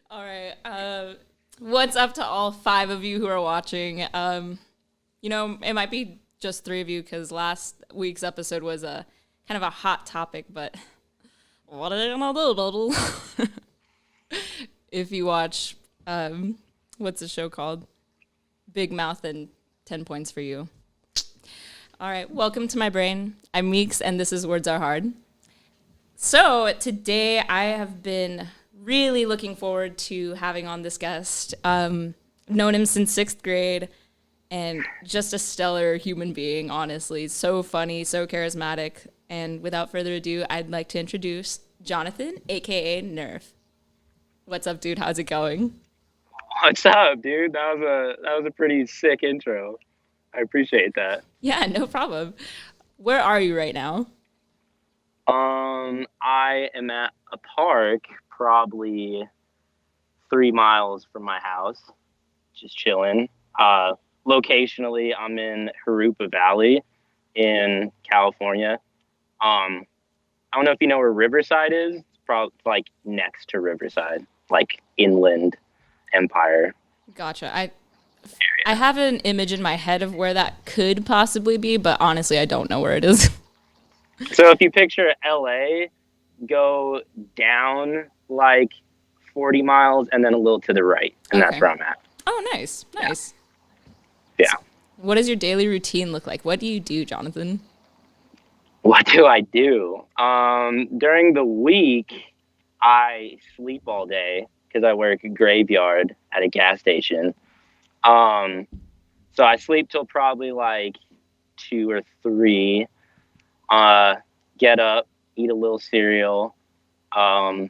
All right. What's up to all five of you who are watching? It might be just three of you because last week's episode was a kind of a hot topic, but what are you gonna do? If you watch, what's the show called? Big Mouth and 10 Points for You. All right. Welcome to my brain. I'm Meeks, and this is Words Are Hard. So today I have been really looking forward to having on this guest. I've known him since sixth grade and just a stellar human being, honestly. So funny, so charismatic. And without further ado, I'd like to introduce Jonathan, a.k.a. Nerf. What's up, dude? How's it going? What's up, dude? That was a pretty sick intro. I appreciate that. Yeah, no problem. Where are you right now? I am at a park probably 3 miles from my house, just chilling. Locationally, I'm in Harupa Valley in California. I don't know if you know where Riverside is. It's probably like next to Riverside, like inland empire Gotcha. I area. have an image in my head of where that could possibly be, but honestly, I don't know where it is. So if you picture LA, go down like 40 miles and then a little to the right, and that's Okay. where I'm at. Oh, nice. Yeah. Nice. Yeah. What does your daily routine look like? What do you do, Jonathan? What do I do? During the week, I sleep all day because I work graveyard at a gas station. Um, so I sleep till probably like 2 or 3. Uh, get up, eat a little cereal, um,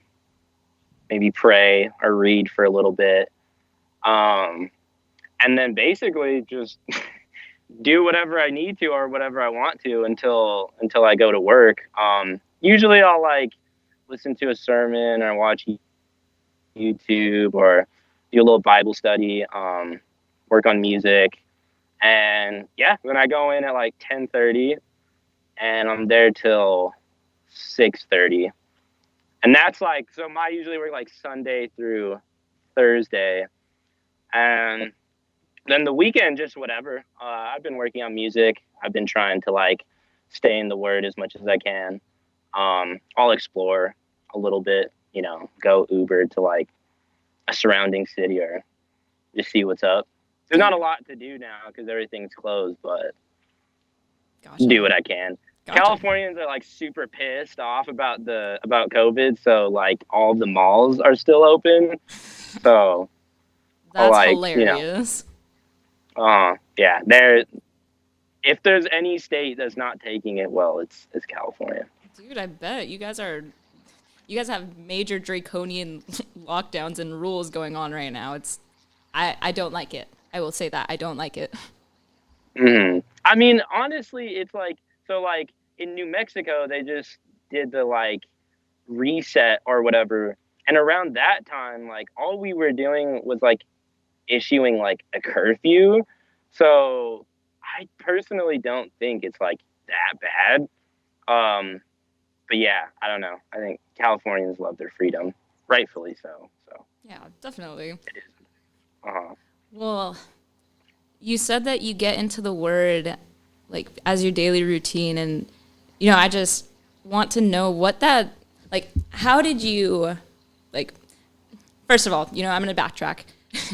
maybe pray or read for a little bit. Um, and then basically just do whatever I need to or whatever I want to until I go to work. Usually I'll like listen to a sermon or watch YouTube or do a little Bible study, work on music. And yeah, then I go in at like 10:30 and I'm there till 6:30. And that's like, so my usually work like Sunday through Thursday. And then the weekend, just whatever. I've been working on music. I've been trying to like stay in the word as much as I can. I'll explore a little bit, go Uber to like a surrounding city or just see what's up. There's not a lot to do now because everything's closed, but do Gotcha. what I can. Gotcha. Californians are like super pissed off about COVID, so like all the malls are still open. So That's like hilarious. yeah, there. If there's any state that's not taking it well, it's California. Dude, I bet you guys have major draconian lockdowns and rules going on right now. I don't like it. I will say that. I don't like it. I mean, honestly, it's like so. Like in New Mexico, they just did the like reset or whatever, and around that time, like all we were doing was like issuing like a curfew. So I personally don't think it's like that bad. Um, but yeah, I don't know. I think Californians love their freedom, rightfully so. So Yeah, definitely. it is. Uh-huh. Well, you said that you get into the word like as your daily routine and I just want to know what that like how did you like first of all, I'm going to backtrack.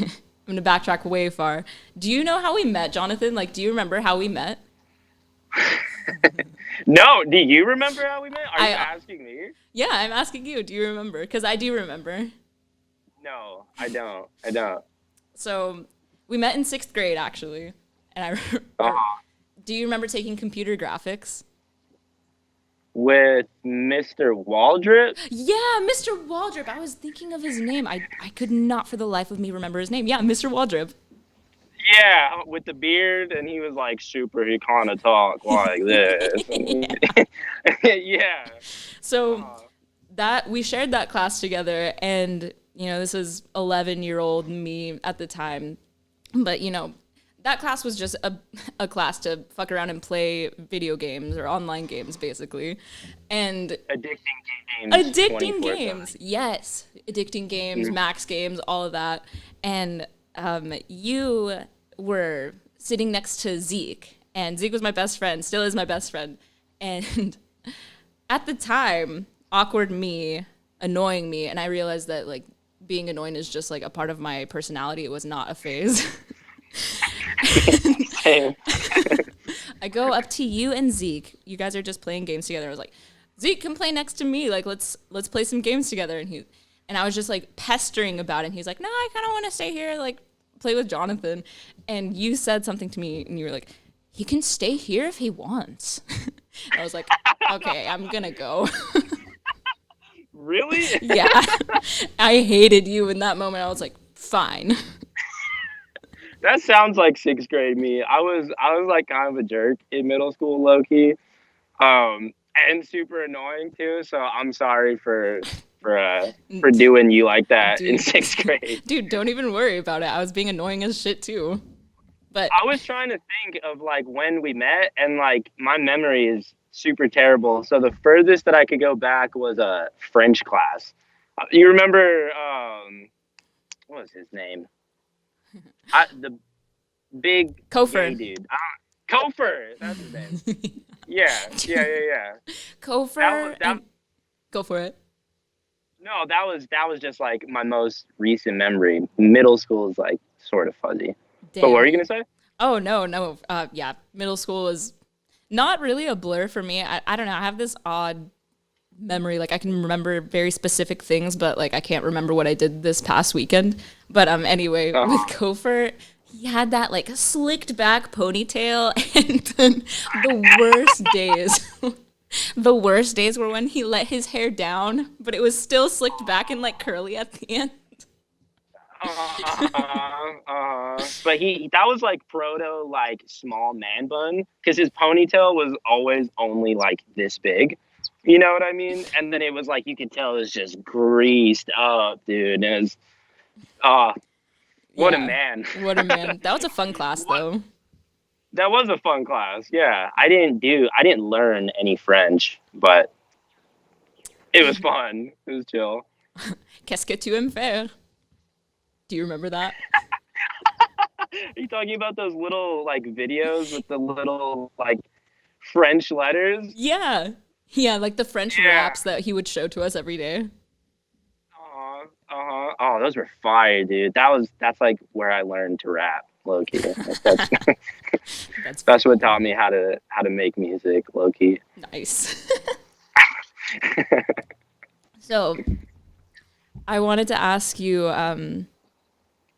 I'm going to backtrack way far. Do you know how we met, Jonathan? Like do you remember how we met? No, do you remember how we met? Are you I asking me? Yeah, I'm asking you. Do you remember? Cuz I do remember. No, I don't. I don't. So, we met in 6th grade actually. And or Uh-huh. do you remember taking computer graphics? With Mr. Waldrop? Yeah, Mr. Waldrop. I was thinking of his name. I could not for the life of me remember his name. Yeah, Mr. Waldrop. Yeah, with the beard, and he was like super. He kind of talk like this. And yeah. So Uh, that we shared that class together, and this is 11-year-old me at the time, but that class was just a class to fuck around and play video games or online games, basically. And Addicting games addicting 24/7. games, yes. Addicting games, Mhm. max games, all of that. And you were sitting next to Zeke. And Zeke was my best friend, still is my best friend. And at the time, awkward me, annoying me, and I realized that like being annoying is just like a part of my personality. It was not a phase. Same. I go up to you and Zeke. You guys are just playing games together. I was like, Zeke, come play next to me. Like let's play some games together. And I was just like pestering about it. And he's like, no, I kind of want to stay here, like play with Jonathan. And you said something to me, and you were like, he can stay here if he wants. I was like, okay, I'm gonna go. Really? Yeah, I hated you in that moment. I was like, fine. That sounds like sixth grade me. I was like kind of a jerk in middle school, low key, and super annoying too. So I'm sorry for doing you like that in Dude, sixth grade. dude, don't even worry about it. I was being annoying as shit too. But I was trying to think of like when we met, and like my memory is super terrible. So the furthest that I could go back was a French class. You remember what was his name? The big gay Kofer. dude. Kofer, that's his name. Yeah. Kofer That and go for it. no, that was just like my most recent memory. Middle school is like sort of fuzzy. But what Damn. were you gonna say? Oh no. Yeah, middle school was not really a blur for me. I don't know. I have this odd memory. Like I can remember very specific things, but like I can't remember what I did this past weekend. But anyway, with Uh, Kofer, he had that like slicked back ponytail, and then the worst days. The worst days were when he let his hair down, but it was still slicked back and like curly at the end. but he that was like proto like small man bun because his ponytail was always only like this big. You know what I mean? And then it was like you could tell it was just greased up, dude. It was uh what a Yeah. man. What a man. That was a fun class What though. that was a fun class. Yeah. I didn't learn any French, but it was fun. It was chill. Qu'est-ce que tu aimes faire? Do you remember that? Are you talking about those little like videos with the little like French letters? Yeah. Yeah, like the French Yeah. raps that he would show to us every day. Uh-huh. Uh-huh. Oh, those were fire, dude. That's like where I learned to rap, low key. That's That's that's what taught me how to make music, low key. nice. So I wanted to ask you,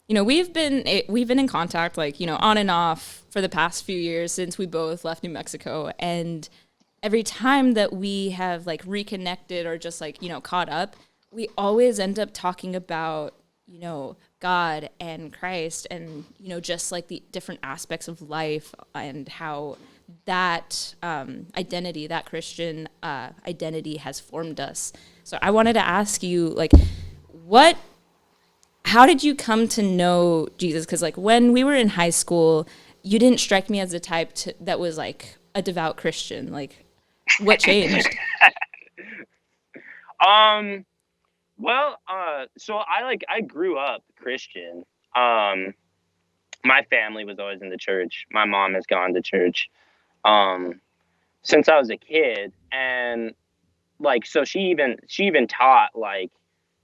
we've been in contact like, on and off for the past few years since we both left New Mexico. And every time that we have like reconnected or just like, caught up, we always end up talking about, God and Christ and, just like the different aspects of life and how that identity, that Christian identity has formed us. So I wanted to ask you, like, how did you come to know Jesus? Because like when we were in high school, you didn't strike me as the type that was like a devout Christian. Like, what changed? Um, well, so I grew up Christian. Um, my family was always in the church. My mom has gone to church um since I was a kid, and like so she even taught like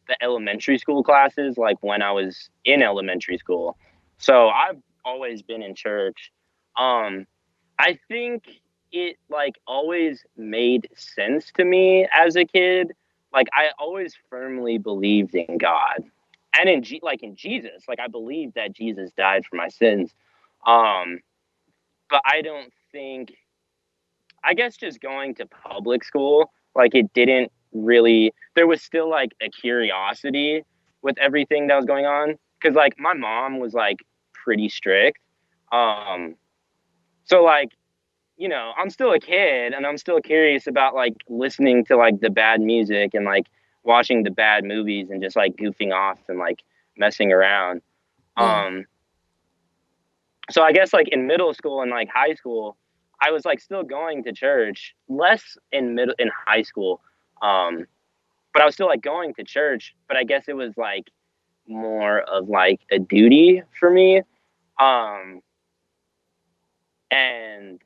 the elementary school classes like when I was in elementary school. So I've always been in church. Um I think it like always made sense to me as a kid. Like I always firmly believed in God and in Jesus. Like I believed that Jesus died for my sins. Um but I don't think I guess just going to public school, like it didn't really, there was still like a curiosity with everything that was going on. Cause like my mom was like pretty strict. Um, so like, I'm still a kid and I'm still curious about like listening to like the bad music and like watching the bad movies and just like goofing off and like messing around. Yeah. Um, So I guess like in middle school and like high school, I was like still going to church, less in high school. Um, but I was still like going to church, but I guess it was like more of like a duty for me. Um, and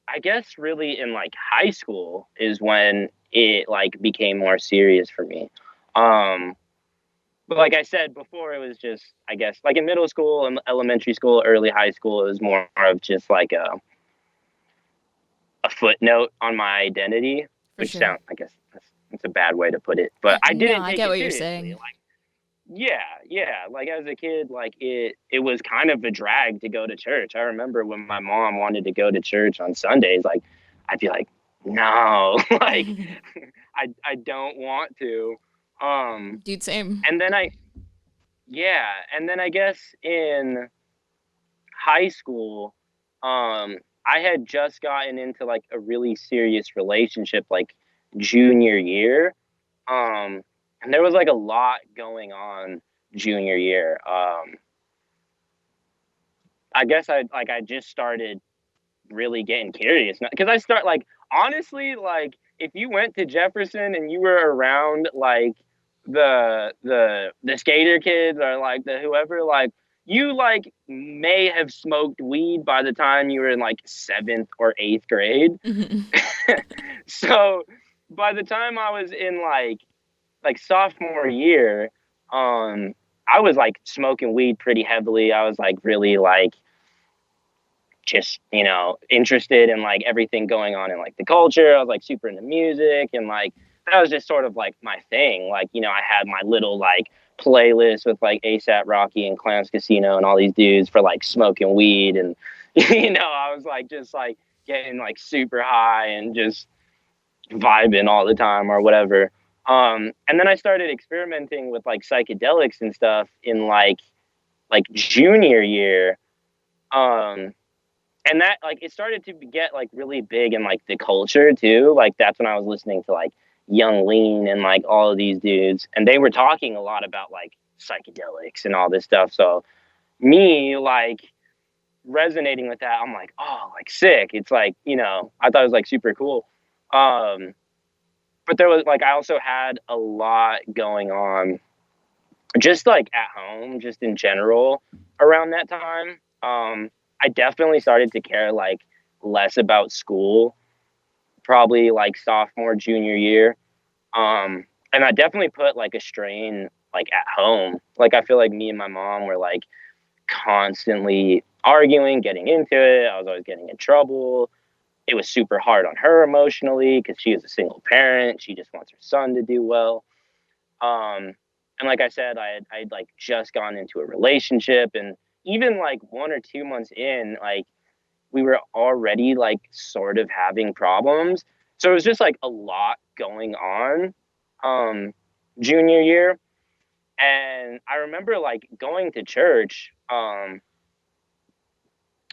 I guess really in like high school is when it like became more serious for me. Um, but like I said before, it was just, I guess, like in middle school and elementary school, early high school, it was more of just like a footnote on my identity, For which sure. sounds, I guess that's a bad way to put it, but I No, didn't I take get it what you're seriously. saying. Like, yeah, yeah. Like as a kid, like it was kind of a drag to go to church. I remember when my mom wanted to go to church on Sundays, like I'd be like, no, like I don't want to. Um, Dude, same. and then yeah, and then I guess in high school, I had just gotten into like a really serious relationship like junior year. Um, and there was like a lot going on junior year. I guess I just started really getting curious because I start like honestly like if you went to Jefferson and you were around like the skater kids or like the whoever like you like may have smoked weed by the time you were in like seventh or eighth grade. So by the time I was in like sophomore year, um, I was like smoking weed pretty heavily. I was like really like just interested in like everything going on in like the culture. I was like super into music and like that was just sort of like my thing. Like I had my little like playlist with like ASAP Rocky and Clowns Casino and all these dudes for like smoking weed and I was like just like getting like super high and just vibing all the time or whatever. And then I started experimenting with like psychedelics and stuff in like junior year. Um, and that like it started to get like really big in like the culture too. Like that's when I was listening to like Young Lean and like all of these dudes, and they were talking a lot about like psychedelics and all this stuff. So me like resonating with that, I'm like, oh, like sick. It's like I thought it was like super cool. Um, but there was like I also had a lot going on just like at home, just in general around that time. I definitely started to care like less about school, probably like sophomore, junior year. And I definitely put like a strain like at home. Like I feel like me and my mom were like constantly arguing, getting into it. I was always getting in trouble. It was super hard on her emotionally because she is a single parent. She just wants her son to do well. Um, and like I said, I'd like just gone into a relationship, and even like 1 or 2 months in, like we were already like sort of having problems. So it was just like a lot going on, um, junior year. And I remember like going to church,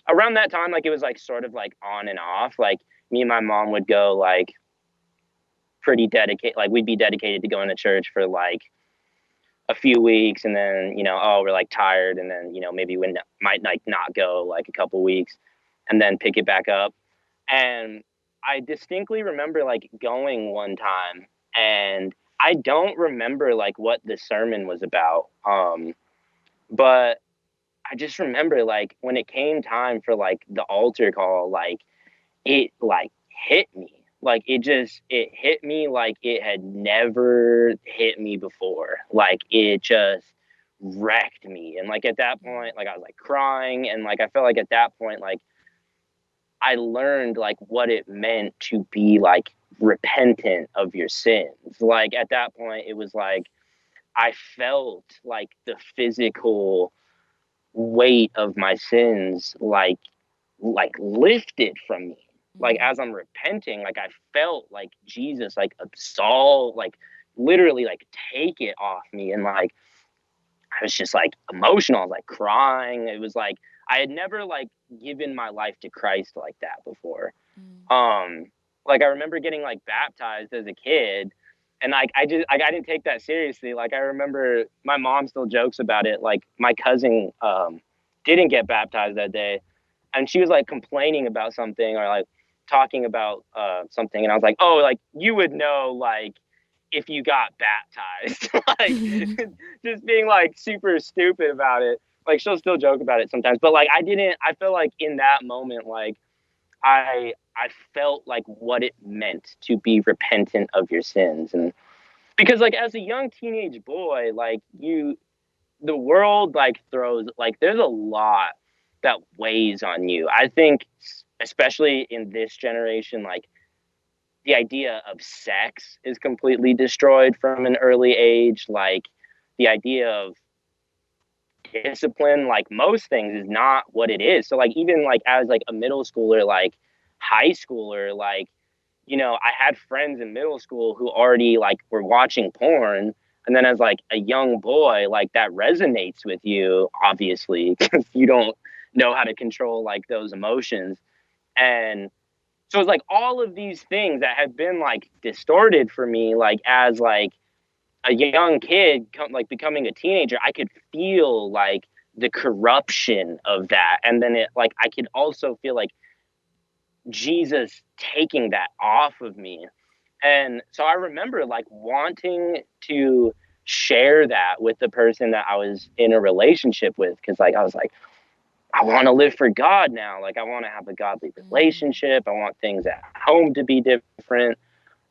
around that time, like it was like sort of like on and off. Like me and my mom would go like pretty dedicated, like we'd be dedicated to going to church for like a few weeks and then oh we're like tired and then maybe we might like not go like a couple weeks and then pick it back up. And I distinctly remember like going one time, and I don't remember like what the sermon was about, but I just remember like when it came time for like the altar call, like it like hit me. Like it hit me like it had never hit me before. Like it just wrecked me. And like at that point, like I was like crying, and like I felt like at that point, like I learned like what it meant to be like repentant of your sins. Like at that point, it was like I felt like the physical weight of my sins like lifted from me. Like as I'm repenting, like I felt like Jesus like absolve, like literally like take it off me. And like I was just like emotional. I was like crying. It was like I had never like given my life to Christ like that before. Um like I remember getting like baptized as a kid, and like I just like I didn't take that seriously. Like I remember my mom still jokes about it. Like my cousin didn't get baptized that day, and she was like complaining about something or like talking about something, and I was like, oh, like you would know like if you got baptized, like just being like super stupid about it. Like she'll still joke about it sometimes, but like I didn't. I feel like in that moment, like I felt like what it meant to be repentant of your sins, and because like as a young teenage boy, like the world like throws like there's a lot that weighs on you. I think especially in this generation, like the idea of sex is completely destroyed from an early age. Like the idea of discipline, like most things, is not what it is. So like even like as like a middle schooler, like high schooler, like I had friends in middle school who already like were watching porn. And then as like a young boy, like that resonates with you, obviously, because you don't know how to control like those emotions. And so it's like all of these things that have been like distorted for me, like as like a young kid, like becoming a teenager, I could feel like the corruption of that. And then it like I could also feel like Jesus taking that off of me. And so I remember like wanting to share that with the person that I was in a relationship with, because like I was like, I want to live for God now. Like I want to have a godly relationship. I want things at home to be different.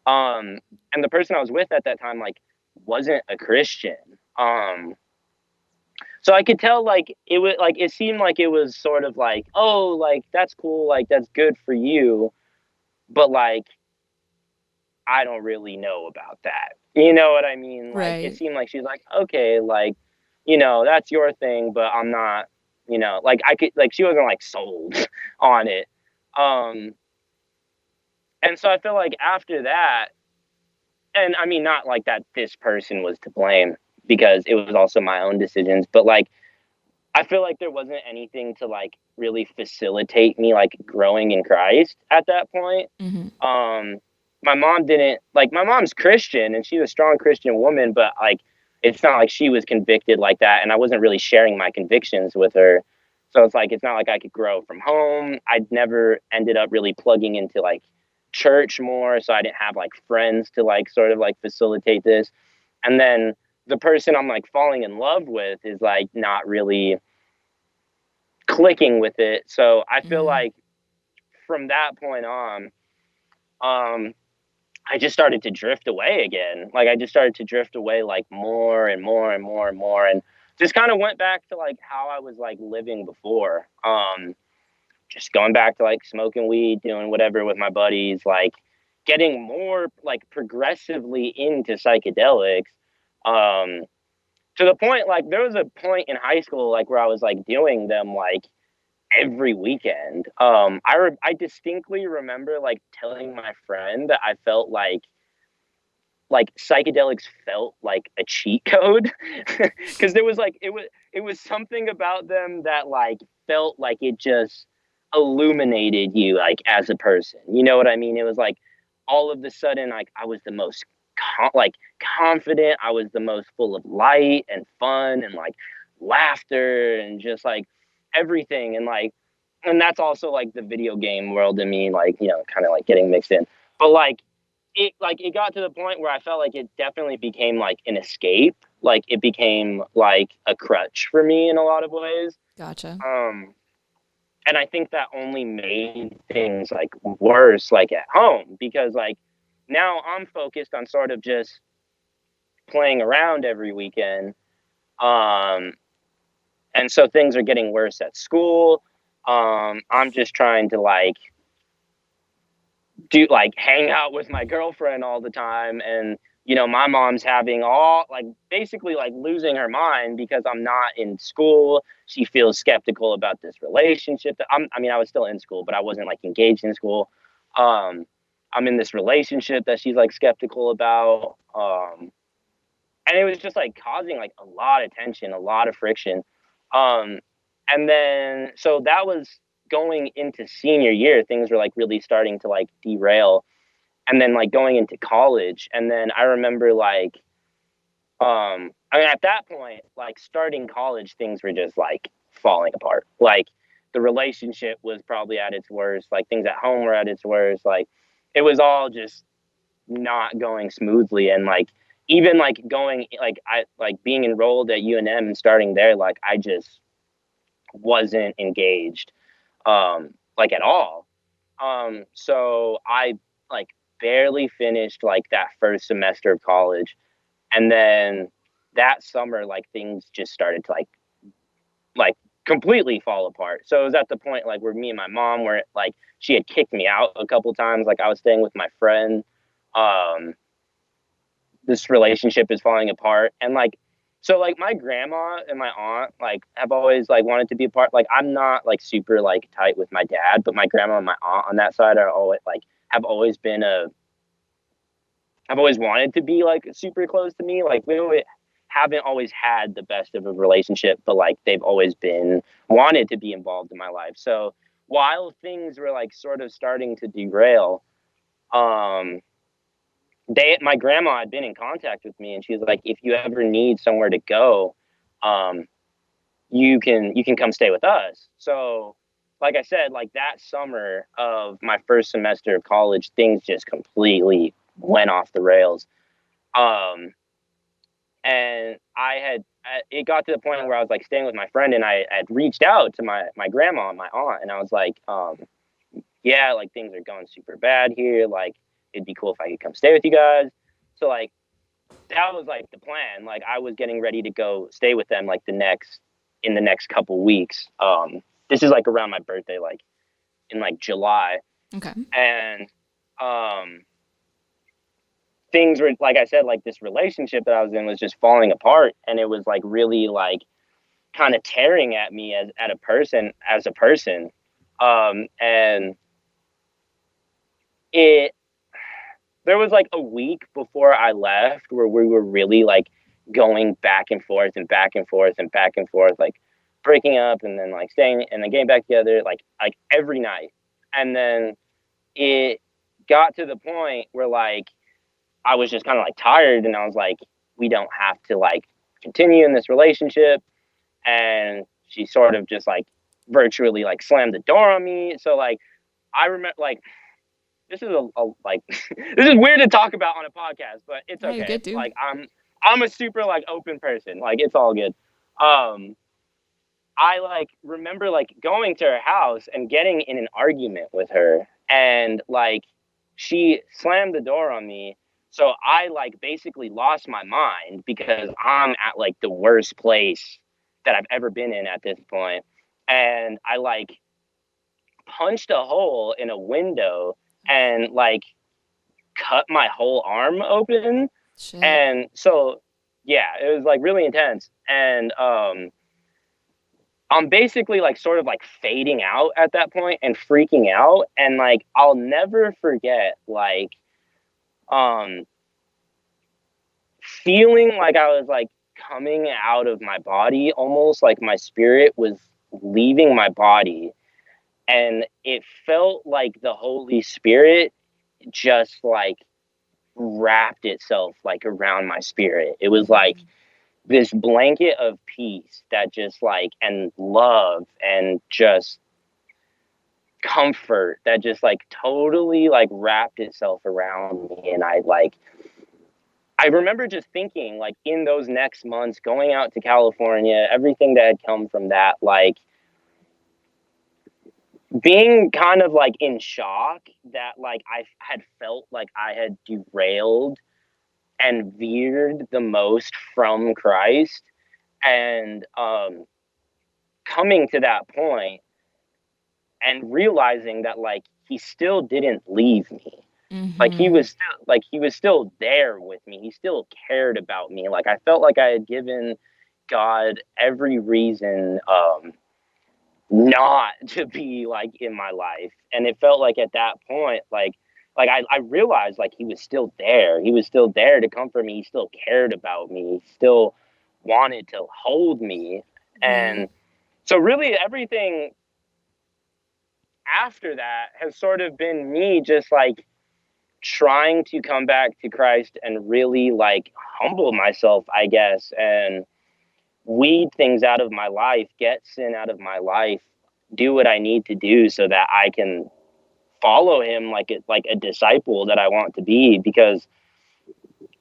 And the person I was with at that time like wasn't a Christian. Um, so I could tell like it was like it seemed like it was sort of like, oh, like that's cool, like that's good for you, but like I don't really know about that. You know what I mean? Like it Right. seemed like she's like, okay, like, that's your thing, but I'm not, like I could like she wasn't like sold on it. Um and so I feel like after that, and I mean not like that this person was to blame because it was also my own decisions, but like I feel like there wasn't anything to like really facilitate me like growing in Christ at that point. Hmm. Um, my mom didn't like my mom's Christian and she's a strong Christian woman, but like it's not like she was convicted like that, and I wasn't really sharing my convictions with her. So it's like it's not like I could grow from home. I'd never ended up really plugging into like church more, so I didn't have like friends to like sort of like facilitate this. And then the person I'm like falling in love with is like not really clicking with it. So I feel Hmm. like from that point on, um, I just started to drift away again. Like I just started to drift away like more and more and more and more, and just kind of went back to like how I was like living before. Just going back to like smoking weed, doing whatever with my buddies, like getting more like progressively into psychedelics. Um, to the point like there was a point in high school like where I was like doing them like every weekend. I distinctly remember like telling my friend that I felt like psychedelics felt like a cheat code because there was like it was something about them that like felt like it just illuminated you like as a person. You know what I mean? It was like all of the sudden like I was the most like confident. I was the most full of light and fun and like laughter and just like everything, and that's also like the video game world to me, like kind of like getting mixed in, but it got to the point where I felt like it definitely became like an escape. Like it became like a crutch for me in a lot of ways. Gotcha. Um, and I think that only made things like worse, like at home, because like now I'm focused on sort of just playing around every weekend. Um, and so things are getting worse at school. I'm just trying to like do like hang out with my girlfriend all the time, and my mom's having all like basically like losing her mind because I'm not in school. She feels skeptical about this relationship that I mean I was still in school, but I wasn't like engaged in school. um I'm in this relationship that she's like skeptical about, and it was just like causing like a lot of tension, a lot of friction. um and then so that was going into senior year, things were like really starting to like derail, and then like going into college. And then I remember I mean at that point like starting college things were just like falling apart. Like the relationship was probably at its worst. Like things at home were at its worst. Like it was all just not going smoothly. And like even like going like I like being enrolled at UNM and starting there, like I just wasn't engaged like at all. So I like barely finished like that first semester of college. And then that summer, like things just started to like completely fall apart. So it was at the point like where me and my mom were like, she had kicked me out a couple times. Like I was staying with my friend. Um, this relationship is falling apart. And like, so like my grandma and my aunt like have always like wanted to be a part. Like I'm not like super like tight with my dad, but my grandma and my aunt on that side are always like have always been a I've always wanted to be like super close to me. Like we haven't always had the best of a relationship, but like they've always been wanted to be involved in my life. So while things were like sort of starting to derail, um, my grandma had been in contact with me, and she was like, if you ever need somewhere to go, um, you can come stay with us. So like I said, like that summer of my first semester of college, things just completely went off the rails. Um, and it got to the point where I was like staying with my friend, and I had reached out to my grandma and my aunt, and I was like, yeah, like things are going super bad here. Like it'd be cool if I could come stay with you guys. So like that was like the plan. Like I was getting ready to go stay with them like in the next couple weeks. This is like around my birthday, like in like July. Okay. And things were, like I said, like this relationship that I was in was just falling apart, and it was like really like kind of tearing at me as a person. And it there was like a week before I left where we were really like going back and forth and back and forth and back and forth, like breaking up and then like staying and then getting back together, like every night. And then it got to the point where like I was just kind of like tired, and I was like, we don't have to like continue in this relationship. And she sort of just like virtually like slammed the door on me. So like I remember like this is a like this is weird to talk about on a podcast, but it's Yeah, you're okay. good, dude. Like I'm a super like open person. Like it's all good. Um I like remember like going to her house and getting in an argument with her, and like she slammed the door on me. So I like basically lost my mind because I'm at like the worst place that I've ever been in at this point. And I like punched a hole in a window and like cut my whole arm open. Shit. And so yeah, it was like really intense. And I'm basically like sort of like fading out at that point and freaking out. And like I'll never forget like um feeling like I was like coming out of my body, almost like my spirit was leaving my body. And it felt like the Holy Spirit just like wrapped itself like around my spirit. It was like this blanket of peace that just like, and love and just comfort that just like totally like wrapped itself around me. And I remember just thinking like in those next months going out to California, everything that had come from that, like being kind of like in shock that like I had felt like I had derailed and veered the most from Christ. And coming to that point and realizing that like he still didn't leave me. Like Mm-hmm. he was still there with me. He still cared about me. Like I felt like I had given God every reason not to be like in my life. And it felt like at that point, I realized like he was still there. He was still there to comfort me. He still cared about me. He still wanted to hold me. Right. And so really everything after that has sort of been me just like trying to come back to Christ and really like humble myself, I guess, and weed things out of my life, get sin out of my life, do what I need to do so that I can follow him like a disciple that I want to be, because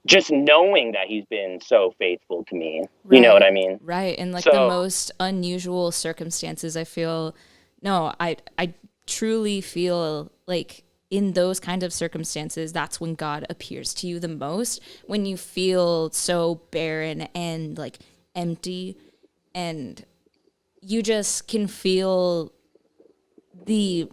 just knowing that he's been so faithful to me, you know what Right. I mean? Right. In like the So most unusual circumstances, I feel no, I truly feel like in those kind of circumstances, that's when God appears to you the most, when you feel so barren and like empty, and you just can feel the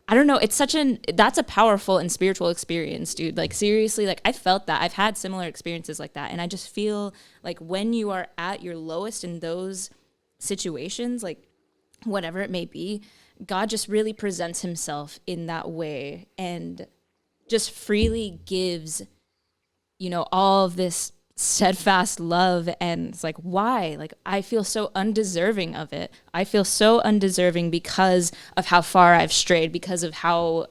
I don't know, it's such an that's a powerful and spiritual experience, dude. Like seriously, like I felt that. I've had similar experiences like that, and I just feel like when you are at your lowest in those situations, like whatever it may be, God just really presents himself in that way and just freely gives, all of this steadfast love. And it's like, why? Like, I feel so undeserving of it. I feel so undeserving because of how far I've strayed, because of how,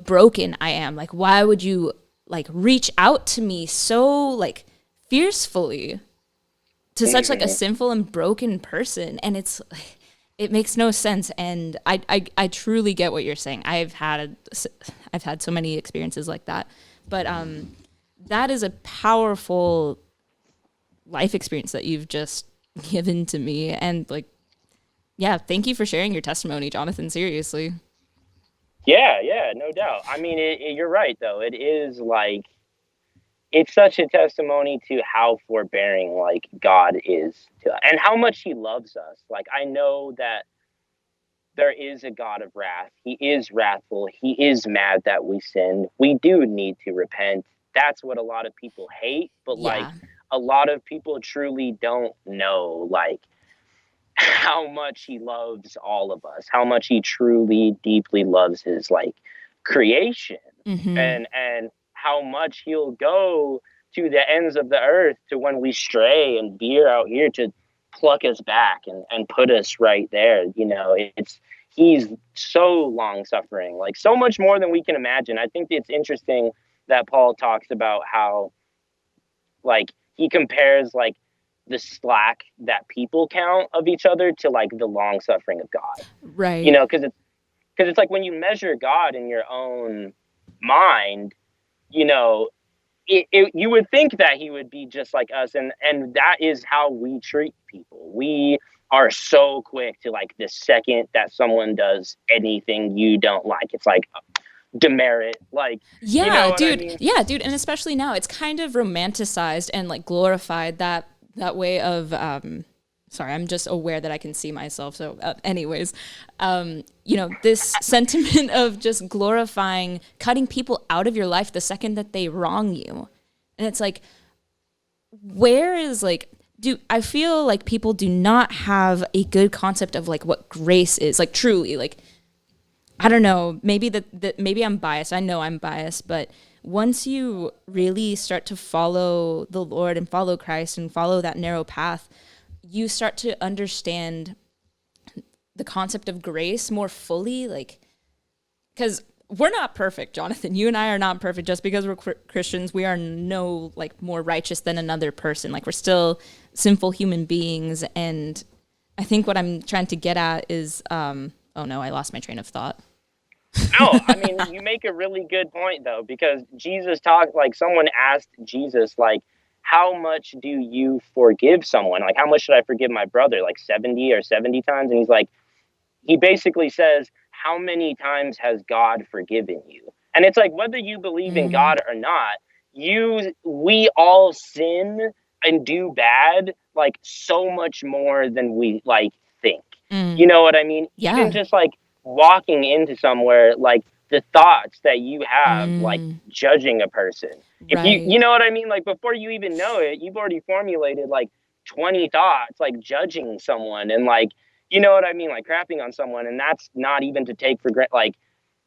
broken I am. Like, why would you like reach out to me so like fiercely to such like a mhm. sinful and broken person? And it makes no sense. And I truly get what you're saying. I've had so many experiences like that. But that is a powerful life experience that you've just given to me. And like, yeah, thank you for sharing your testimony, Jonathan. Seriously. Yeah, yeah, no doubt. I mean, you're right though. It is like, it's such a testimony to how forbearing like God is to us and how much he loves us. Like, I know that there is a God of wrath. He is wrathful. He is mad that we sin. We do need to repent. That's what a lot of people hate, but like Yeah. a lot of people truly don't know like how much he loves all of us, how much he truly deeply loves his like creation, Mm-hmm. and how much he'll go to the ends of the earth to when we stray and veer out here to pluck us back and put us right there. You know, it's he's so long suffering, like so much more than we can imagine. I think it's interesting that Paul talks about how like he compares like the slack that people count of each other to like the long suffering of God. You Right. know, because it's like when you measure God in your own mind, you know, you would think that he would be just like us, and that is how we treat people. We are so quick to like the second that someone does anything you don't like, it's like demerit, like, you know Yeah, what I dude. mean? Yeah, dude. And especially now, it's kind of romanticized and like glorified that way of. Sorry, I'm just aware that I can see myself. So, anyways, this sentiment of just glorifying cutting people out of your life the second that they wrong you, and it's like, where is like. Do I feel like people do not have a good concept of like what grace is, like truly, like I don't know, maybe that maybe I'm biased. I know I'm biased, but once you really start to follow the Lord and follow Christ and follow that narrow path, you start to understand the concept of grace more fully, like cuz we're not perfect, Jonathan. You and I are not perfect. Just because we're Christians, we are no like more righteous than another person. Like we're still sinful human beings. And I think what I'm trying to get at is oh no, I lost my train of thought. No, I mean, you make a really good point though, because Jesus talked, like someone asked Jesus, like, how much do you forgive someone? Like, how much should I forgive my brother? Like 70 or 70 times? And he's like, he basically says, how many times has God forgiven you? And it's like, whether you believe in Mm, God or not, we all sin and do bad, like so much more than we like think. You mm, know what I mean? Even yeah. just like walking into somewhere, like the thoughts that you have, like Mm, judging a person. If right. you know what I mean? Like before you even know it, you've already formulated like 20 thoughts, like judging someone and like, you know what I mean? Like crapping on someone. And that's not even to take for granted. Like,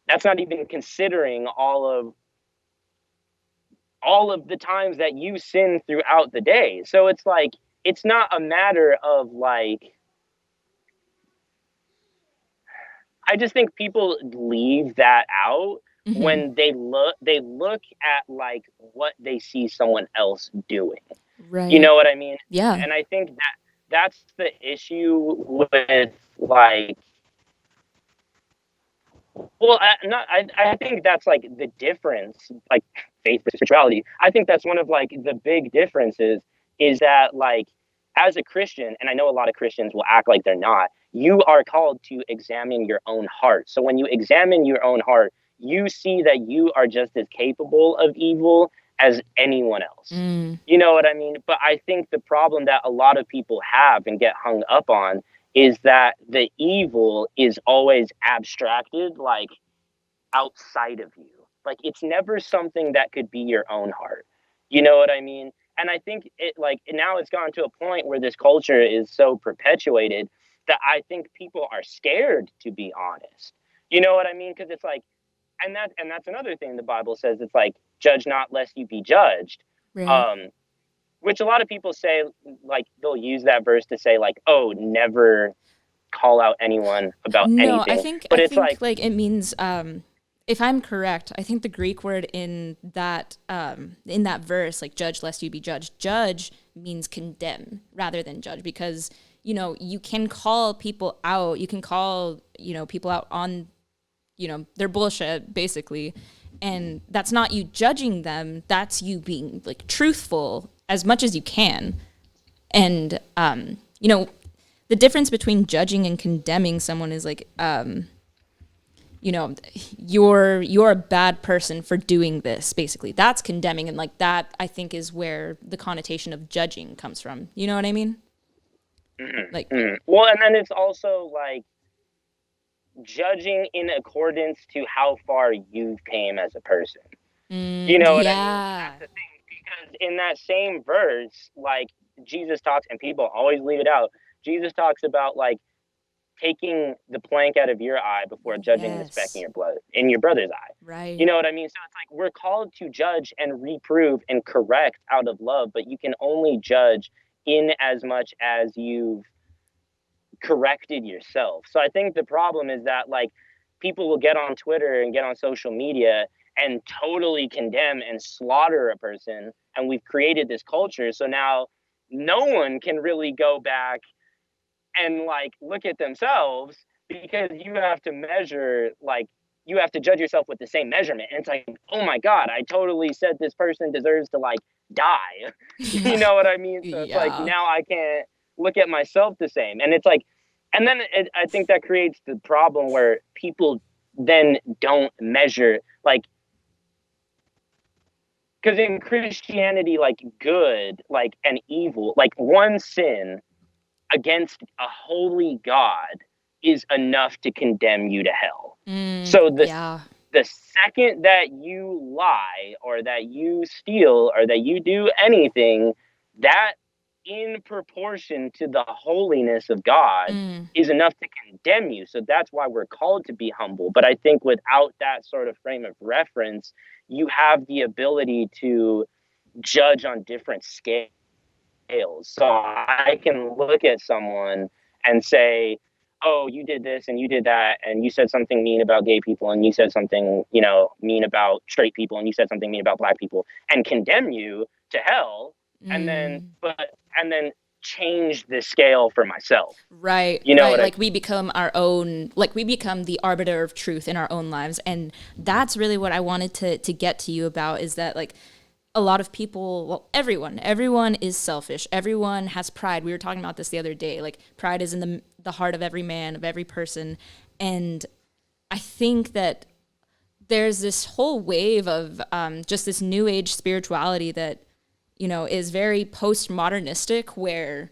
that's not even considering all of the times that you sin throughout the day. So it's like, it's not a matter of like, I just think people leave that out Hmm. when they look at like what they see someone else doing. You Right. know what I mean? Yeah. And I think that that's the issue with like, well, I think that's like the difference, like faith versus spirituality. I think that's one of like the big differences is that like as a Christian, and I know a lot of Christians will act like they're not, you are called to examine your own heart. So when you examine your own heart, you see that you are just as capable of evil as anyone else. Mm. You know what I mean? But I think the problem that a lot of people have and get hung up on is that the evil is always abstracted, like outside of you. Like it's never something that could be your own heart. You know what I mean? And I think it like now it's gone to a point where this culture is so perpetuated that I think people are scared to be honest. You know what I mean? Because it's like, and that's another thing the Bible says. It's like, judge not lest you be judged. Right. Um, which a lot of people say, like they'll use that verse to say like, oh, never call out anyone about No, I anything. think But I it's think like, like it means if I'm correct, I think the Greek word in that verse, like judge lest you be judged, judge means condemn rather than judge because you can call people out, you can call people out on their bullshit basically, and that's not you judging them, that's you being like truthful as much as you can. And the difference between judging and condemning someone is like you're a bad person for doing this, basically. That's condemning, and like that I think is where the connotation of judging comes from. You know what I mean? Like, well, and then it's also like judging in accordance to how far you've came as a person. You know what I mean? yeah. That's the thing. Because in that same verse, like Jesus talks, and people always leave it out. Jesus talks about like taking the plank out of your eye before judging the speck Yes. in your brother's eye. You Right. know what I mean? So it's like we're called to judge and reprove and correct out of love, but you can only judge in as much as you've corrected yourself. So I think the problem is that like people will get on Twitter and get on social media and totally condemn and slaughter a person, and we've created this culture. So now no one can really go back and like look at themselves because you have to measure, like you have to judge yourself with the same measurement. And it's like, oh my God, I totally said this person deserves to like die. You know what I mean? So it's like Yeah. now I can't look at myself the same. And it's like, and then I think that creates the problem where people then don't measure, like, because in Christianity, like good, like and evil, like one sin against a holy God is enough to condemn you to hell. So Yeah. the second that you lie or that you steal or that you do anything, that in proportion to the holiness of God is enough to condemn you. So that's why we're called to be humble. But I think without that sort of frame of reference, you have the ability to judge on different scales. So I can look at someone and say, oh, you did this and you did that, and you said something mean about gay people, and you said something, mean about straight people, and you said something mean about black people, and condemn you to hell, and then, and then change the scale for myself. Right, You know right. what I Like we become our own, like we become the arbiter of truth in our own lives. And that's really what I wanted to get to you about is that like a lot of people, well, everyone is selfish. Everyone has pride. We were talking about this the other day. Like pride is in the heart of every man, of every person. And I think that there's this whole wave of just this new age spirituality that, is very postmodernistic where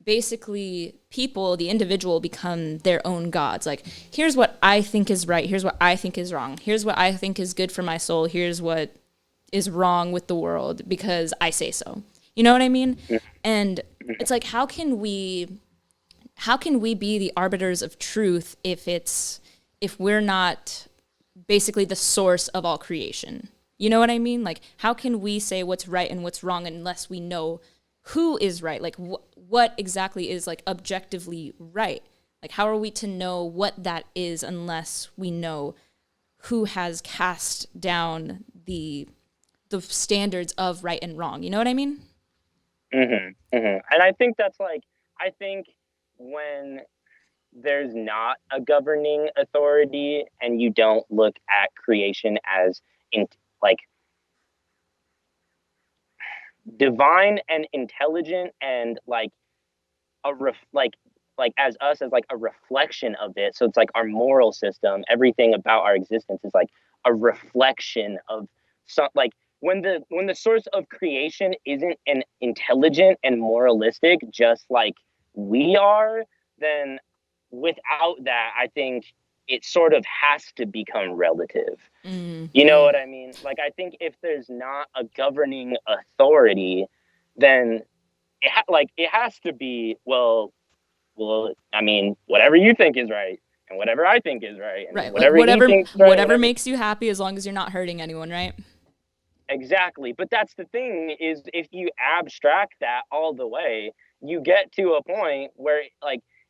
basically people, the individual, become their own gods. Like, here's what I think is right. Here's what I think is wrong. Here's what I think is good for my soul. Here's what is wrong with the world because I say so. You know what I mean? And it's like, how can we be the arbiters of truth if we're not basically the source of all creation? You know what I mean? Like, how can we say what's right and what's wrong unless we know who is right? Like, what exactly is like objectively right? Like, how are we to know what that is unless we know who has cast down the standards of right and wrong? You know what I mean? And I think that's like, I think when there's not a governing authority and you don't look at creation as in like divine and intelligent and like a like as us as like a reflection of it. So it's like our moral system, everything about our existence is like a reflection of some like when the source of creation isn't an intelligent and moralistic just like we are, then without that I think it sort of has to become relative. You know Mm. what I mean? Like I think if there's not a governing authority, then like it has to be I mean, whatever you think is right, and whatever I think is right, and Right. Like whatever he thinks is right, whatever whatever. makes you happy as long as you're not hurting anyone, right? Exactly. But that's the thing is if you abstract that all the way, you get to a point where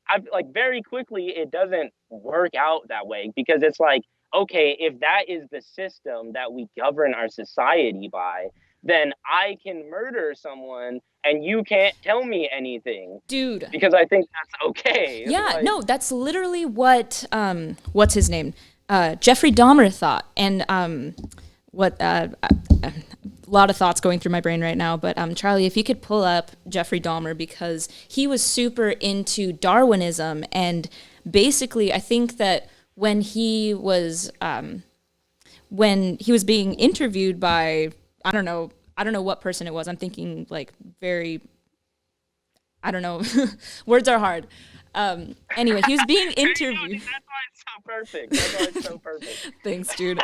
I've like very quickly it doesn't work out that way because it's like, okay, if that is the system that we govern our society by, then I can murder someone and you can't tell me anything Dude. because I think that's okay. Yeah, Like, no, that's literally what what's his name? Jeffrey Dahmer thought. And what a lot of thoughts going through my brain right now, but Charlie, if you could pull up Jeffrey Dahmer because he was super into Darwinism and basically I think that when he was being interviewed by I don't know what person it was. I'm thinking like very I don't know. Words are hard. Anyway, he was being interviewed. that's why it's so perfect. That's why it's so perfect. Thanks, dude.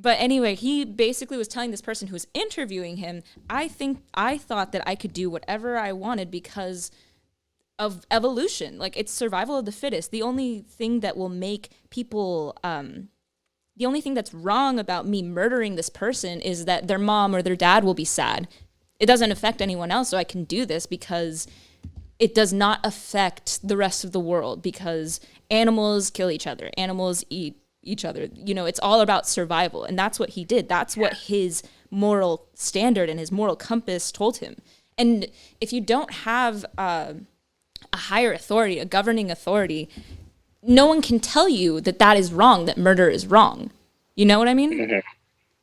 But anyway, he basically was telling this person who was interviewing him, I thought that I could do whatever I wanted because of evolution. Like it's survival of the fittest. The only thing that will make people the only thing that's wrong about me murdering this person is that their mom or their dad will be sad. It doesn't affect anyone else, so I can do this because it does not affect the rest of the world because animals kill each other. Animals eat each other. You know, it's all about survival. And that's what he did. That's what his moral standard and his moral compass told him. And if you don't have a higher authority, a governing authority, no one can tell you that that is wrong, that murder is wrong. You know what I mean?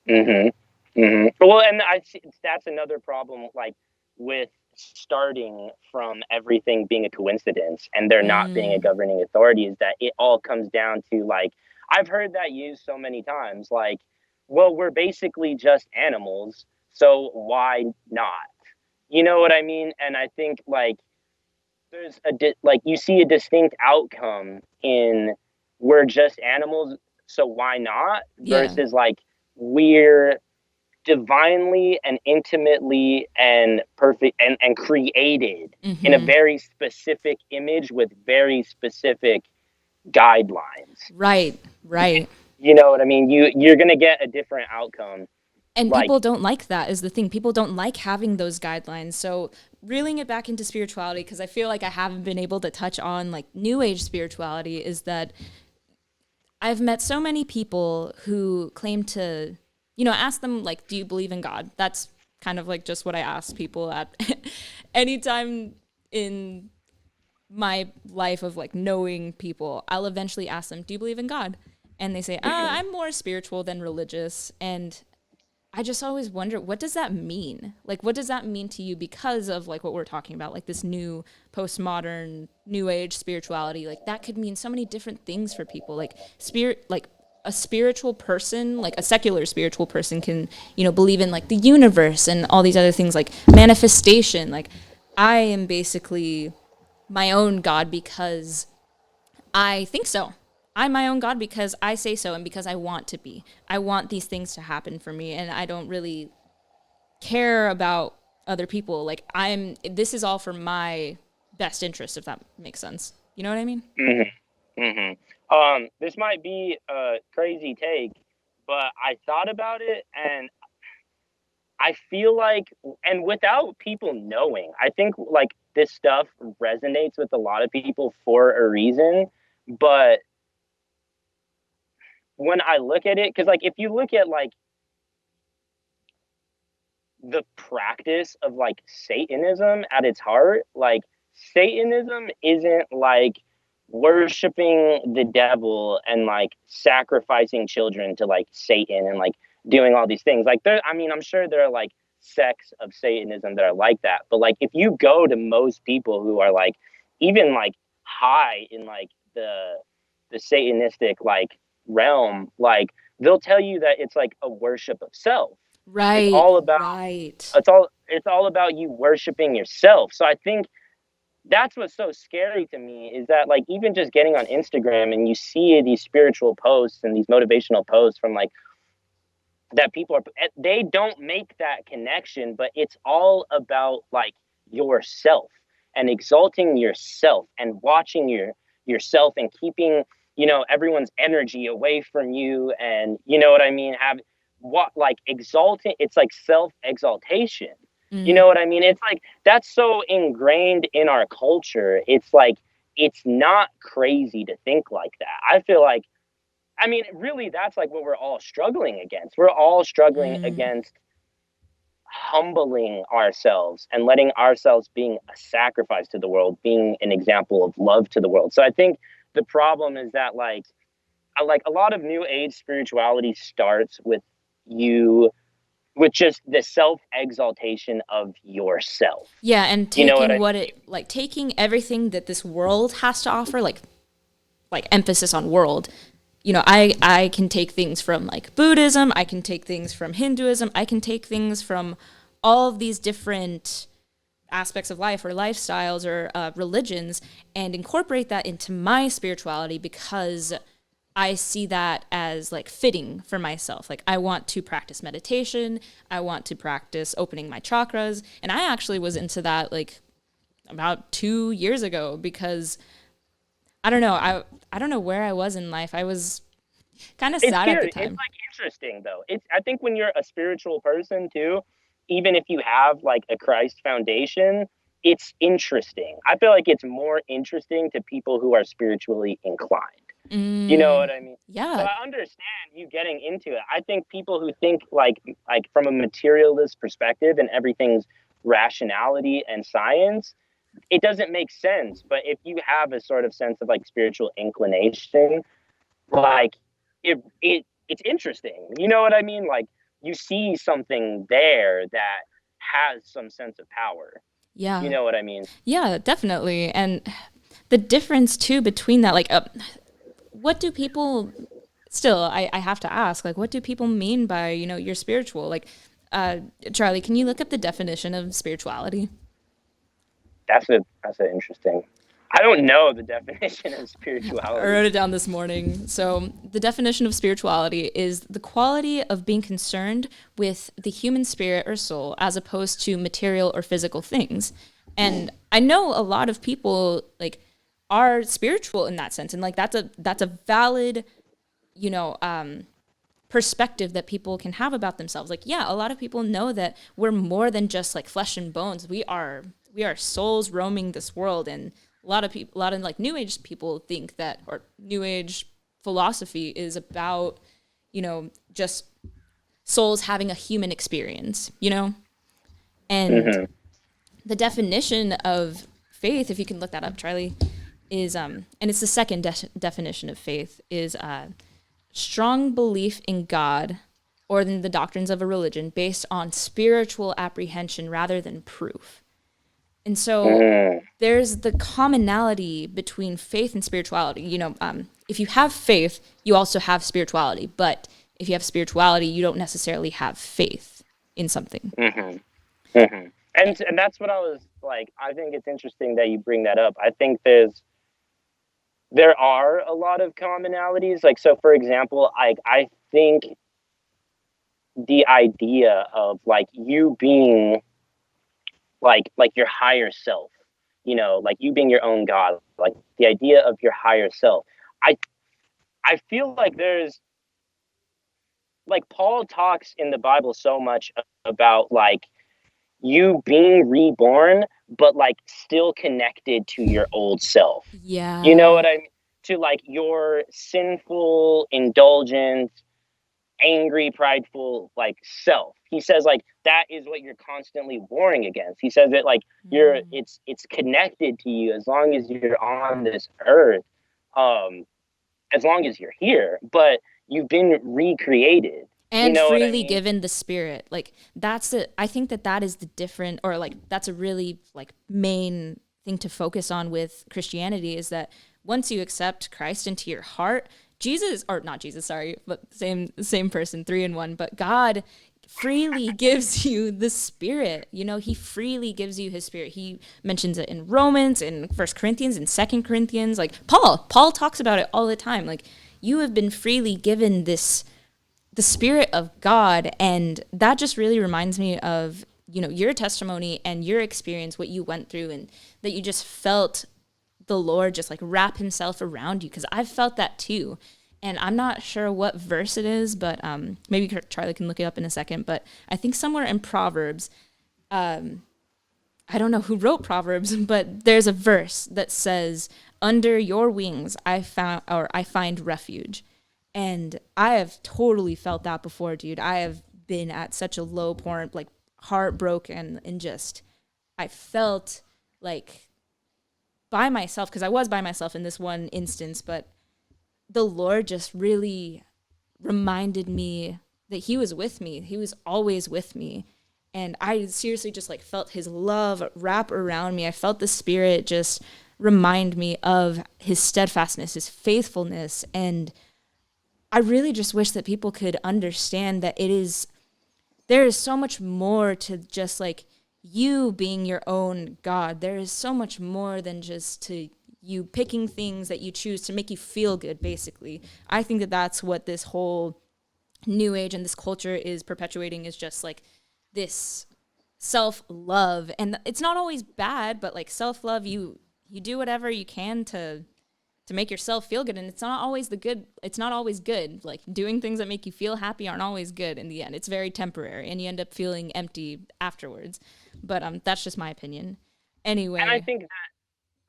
Well, and I see that's another problem, like with starting from everything being a coincidence and there not being a governing authority, is that it all comes down to like I've heard that used so many times, like, well, we're basically just animals, so why not? You know what I mean? And I think like there's like you see a distinct outcome in we're just animals, so why not? Yeah. Versus like we're divinely and intimately and perfect and created in a very specific image with very specific guidelines. Right, right. You know what I mean? You're gonna get a different outcome. And Like, people don't like that is the thing. People don't like having those guidelines. So reeling it back into spirituality, because I feel like I haven't been able to touch on like new age spirituality, is that I've met so many people who claim to, you know, ask them like, do you believe in God? That's kind of like just what I ask people at any time in my life of like knowing people. I'll eventually ask them, do you believe in God? And they say, I'm more spiritual than religious. And I just always wonder, what does that mean? Like, what does that mean to you because of like what we're talking about, like this new postmodern, new age spirituality? Like that could mean so many different things for people. Like spirit, like a spiritual person, like a secular spiritual person can, you know, believe in like the universe and all these other things like manifestation. Like I am basically my own God because I think so. I'm my own God because I say so and because I want to be. I want these things to happen for me and I don't really care about other people. Like this is all for my best interest, if that makes sense. You know what I mean? this might be a crazy take, but I thought about it and I feel like, and without people knowing, I think like this stuff resonates with a lot of people for a reason. But when I look at it, because like if you look at like the practice of like Satanism at its heart. Like Satanism isn't like worshiping the devil and like sacrificing children to like Satan and like doing all these things. Like there, I mean, I'm sure there are like sects of Satanism that are like that, but like if you go to most people who are like even like high in like the Satanistic like realm, like they'll tell you that it's like a worship of self. It's Right, all about right. it's all about you worshiping yourself. So I think that's what's so scary to me is that like even just getting on Instagram and you see these spiritual posts and these motivational posts from like that people are, they don't make that connection, but it's all about like yourself and exalting yourself and watching yourself and keeping, you know, everyone's energy away from you. And you know what I mean, have what like exalting, it's like self exaltation. You Mm. know what I mean? It's like that's so ingrained in our culture. It's like it's not crazy to think like that. I feel like, I mean, really, that's like what we're all struggling against. We're all struggling Mm. against humbling ourselves and letting ourselves being a sacrifice to the world, being an example of love to the world. So I think the problem is that like a lot of new age spirituality starts with you with just the self exaltation of yourself. Yeah, and You know what taking I what it like taking everything that this world has to offer, like emphasis on world. You know, I can take things from like Buddhism, I can take things from Hinduism, I can take things from all of these different aspects of life or lifestyles or religions and incorporate that into my spirituality because I see that as like fitting for myself. Like I want to practice meditation, I want to practice opening my chakras, and I actually was into that like about 2 years ago because I don't know, I don't know where I was in life. I was kind of It's sad at the weird. It's time. like interesting though. It's I think when you're a spiritual person too, even if you have like a Christ foundation, it's interesting. I feel like it's more interesting to people who are spiritually inclined. You know Mm, what I mean? So yeah. I understand you getting into it. I think people who think like from a materialist perspective and everything's rationality and science, it doesn't make sense. But if you have a sort of sense of like spiritual inclination, like it's interesting. You know what I mean? Like you see something there that has some sense of power. You Yeah. know what I mean? Yeah, definitely. And the difference too between that, like, what do people still, I have to ask, like, what do people mean by, you know, you're spiritual? Like, uh, Charlie, can you look up the definition of spirituality? That's an interesting. I don't know the definition of I spirituality. wrote it down this morning. So, the definition of spirituality is the quality of being concerned with the human spirit or soul as opposed to material or physical things. And I know a lot of people like are spiritual in that sense, and like that's a valid, you know, perspective that people can have about themselves. Like, yeah, a lot of people know that we're more than just like flesh and bones. We are souls roaming this world, and a lot of people, a lot of like new age people think that, or new age philosophy is about, you know, just souls having a human experience, you know? And Hmm. the definition of faith, if you can look that up, Charlie, is and it's the second definition of faith is strong belief in God or in the doctrines of a religion based on spiritual apprehension rather than proof. And so Mm. there's the commonality between faith and spirituality. You know, if you have faith, you also have spirituality. But if you have spirituality, you don't necessarily have faith in something. Hmm. Hmm. And that's what I was like. I think it's interesting that you bring that up. I think there are a lot of commonalities. Like so, for example, I think the idea of like you being like your higher self, you know, like you being your own god, like the idea of your higher self. I I feel like there's like Paul talks in the Bible so much about like you being reborn, but like still connected to your old self. You know Yeah. what I mean? To like your sinful, indulgent, angry, prideful like self. He says like that is what you're constantly warring against. He says that like it's connected to you as long as you're on this earth, as long as you're here, but you've been recreated. You And know what I freely mean? given the spirit. Like that's it. I think that that is the different, or like that's a really like main thing to focus on with Christianity, is that once you accept Christ into your heart, Jesus, or not Jesus, sorry, but same person, three in one, but God freely gives you the spirit. You know, he freely gives you his spirit. He mentions it in Romans, in First Corinthians, in Second Corinthians. Like Paul talks about it all the time. Like, you have been freely given this, the spirit of God. And that just really reminds me of, you know, your testimony and your experience, what you went through, and that you just felt the Lord just like wrap himself around you. Cause I've felt that too. And I'm not sure what verse it is, but maybe Charlie can look it up in a second. But I think somewhere in Proverbs, I don't know who wrote Proverbs, but there's a verse that says, "Under your wings I find refuge." And I have totally felt that before, dude. I have been at such a low point, like heartbroken, and just I felt like by myself, because I was by myself in this one instance, but the Lord just really reminded me that he was with me. He was always with me. And I seriously just like felt his love wrap around me. I felt the spirit just remind me of his steadfastness, his faithfulness. And I really just wish that people could understand that there is so much more to just like you being your own God. There is so much more than just to you picking things that you choose to make you feel good, basically. I think that that's what this whole new age and this culture is perpetuating, is just like this self-love. And it's not always bad, but like self-love, you do whatever you can to make yourself feel good, and it's not always good. Like, doing things that make you feel happy aren't always good in the end. It's very temporary, and you end up feeling empty afterwards. But that's just my opinion. And I Anyway. think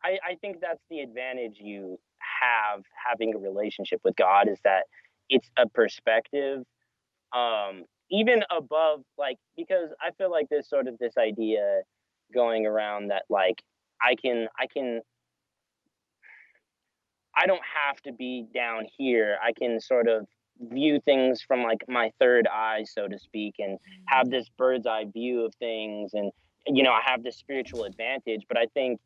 I think that's the advantage you have having a relationship with God, is that it's a perspective, even above, like, because I feel like there's sort of this idea going around that like I don't have to be down here. I can sort of view things from like my third eye, so to speak, and have this bird's eye view of things. And, I have this spiritual advantage. But I think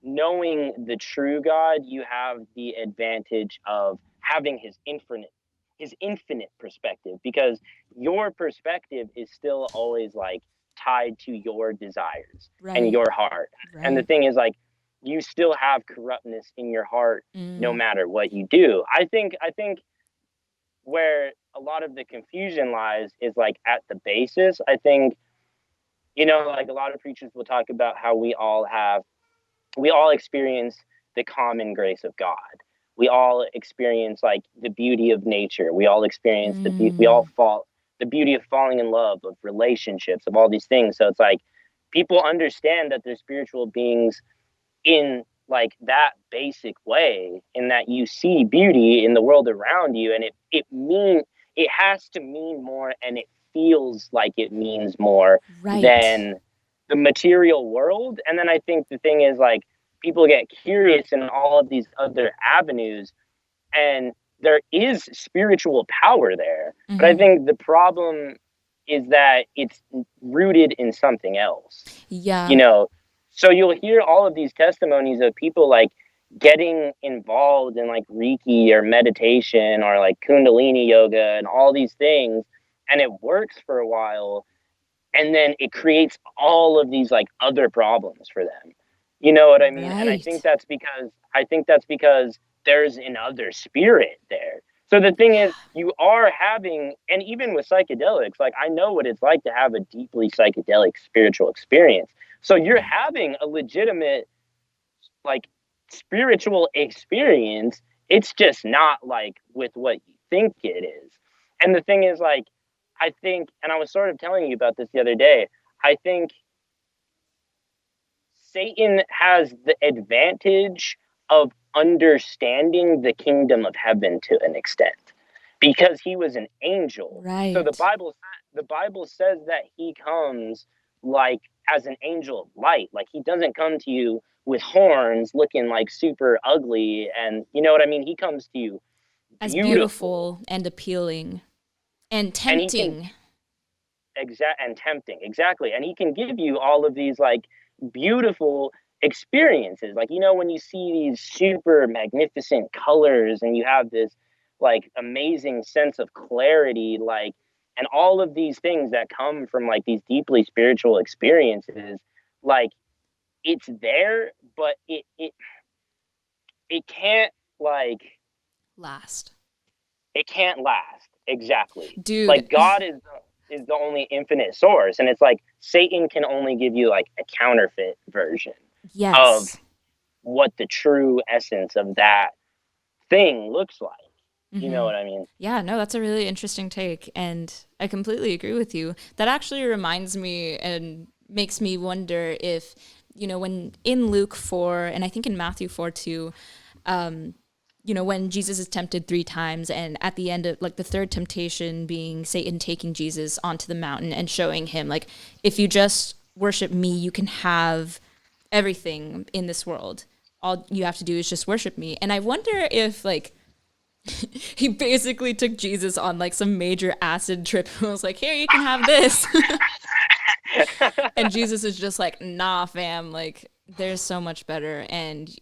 knowing the true God, you have the advantage of having his infinite perspective, because your perspective is still always like tied to your desires and Right. your heart. And the Right. thing is, like, you still have corruptness in your heart no Mm. matter what you do. I think where a lot of the confusion lies is like at the basis. I think, like, a lot of preachers will talk about how we all experience the common grace of God. We all experience like the beauty of nature. We all experience we all Mm. fall the beauty of falling in love, of relationships, of all these things. So it's like people understand that they're spiritual beings in like that basic way, in that you see beauty in the world around you, and it has to mean more, and it feels like it means more Right. than the material world. And then I think the thing is, like, people get curious in all of these other avenues, and there is spiritual power there, but I Hmm. think the problem is that it's rooted in something else, you Yeah. know so you'll hear all of these testimonies of people like getting involved in like Reiki or meditation or like Kundalini yoga and all these things, and it works for a while, and then it creates all of these like other problems for them. You know what I mean? And I think Right. that's because there's another spirit there. So the thing is, you are having, and even with psychedelics, like, I know what it's like to have a deeply psychedelic spiritual experience. So you're having a legitimate, like, spiritual experience. It's just not like with what you think it is. And the thing is, like, I think, and I was sort of telling you about this the other day, I think Satan has the advantage of understanding the kingdom of heaven to an extent, because he was an angel. So the Right. Bible the Bible says that he comes like as an angel of light. Like he doesn't come to you with horns looking like super ugly, and you know what I mean? He comes to you As beautiful, beautiful and appealing and and he can tempting. and tempting, exactly, and he can give you all of these like beautiful experiences, like, you know, when you see these super magnificent colors and you have this like amazing sense of clarity, like, and all of these things that come from like these deeply spiritual experiences, like, it's there, but it can't, like, Last. it can't last. Exactly. Dude, Like God is the only infinite source, and it's like Satan can only give you like a counterfeit version of yes. what the true essence of that thing looks like. You know Mm-hmm. what I mean? Yeah, no, that's a really interesting take. And I completely agree with you. That actually reminds me and makes me wonder if, when in Luke 4, and I think in Matthew 4 too, when Jesus is tempted 3 times, and at the end of like the third temptation being Satan taking Jesus onto the mountain and showing him, like, if you just worship me, you can have everything in this world. All you have to do is just worship me. And I wonder if, like, he basically took Jesus on like some major acid trip and was like, here, you can have this. And Jesus is just like, nah, fam, like, there's so much better and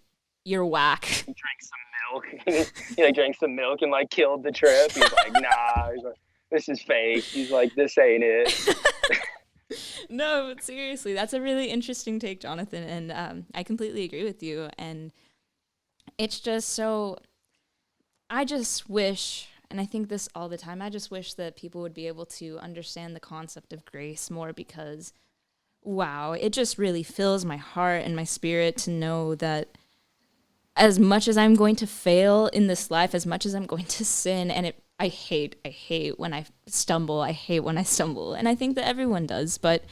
you're whack. He drank some milk. He like drank some milk and like killed the trip. He's like, nah. He's like, this is fake. He's like, this ain't it. No, but seriously, that's a really interesting take, Jonathan. And I completely agree with you. And it's just so, I just wish, and I think this all the time, I just wish that people would be able to understand the concept of grace more because, wow, it just really fills my heart and my spirit to know that as much as I'm going to fail in this life, as much as I'm going to sin, and I hate when I stumble. I hate when I stumble. And I think that everyone does. But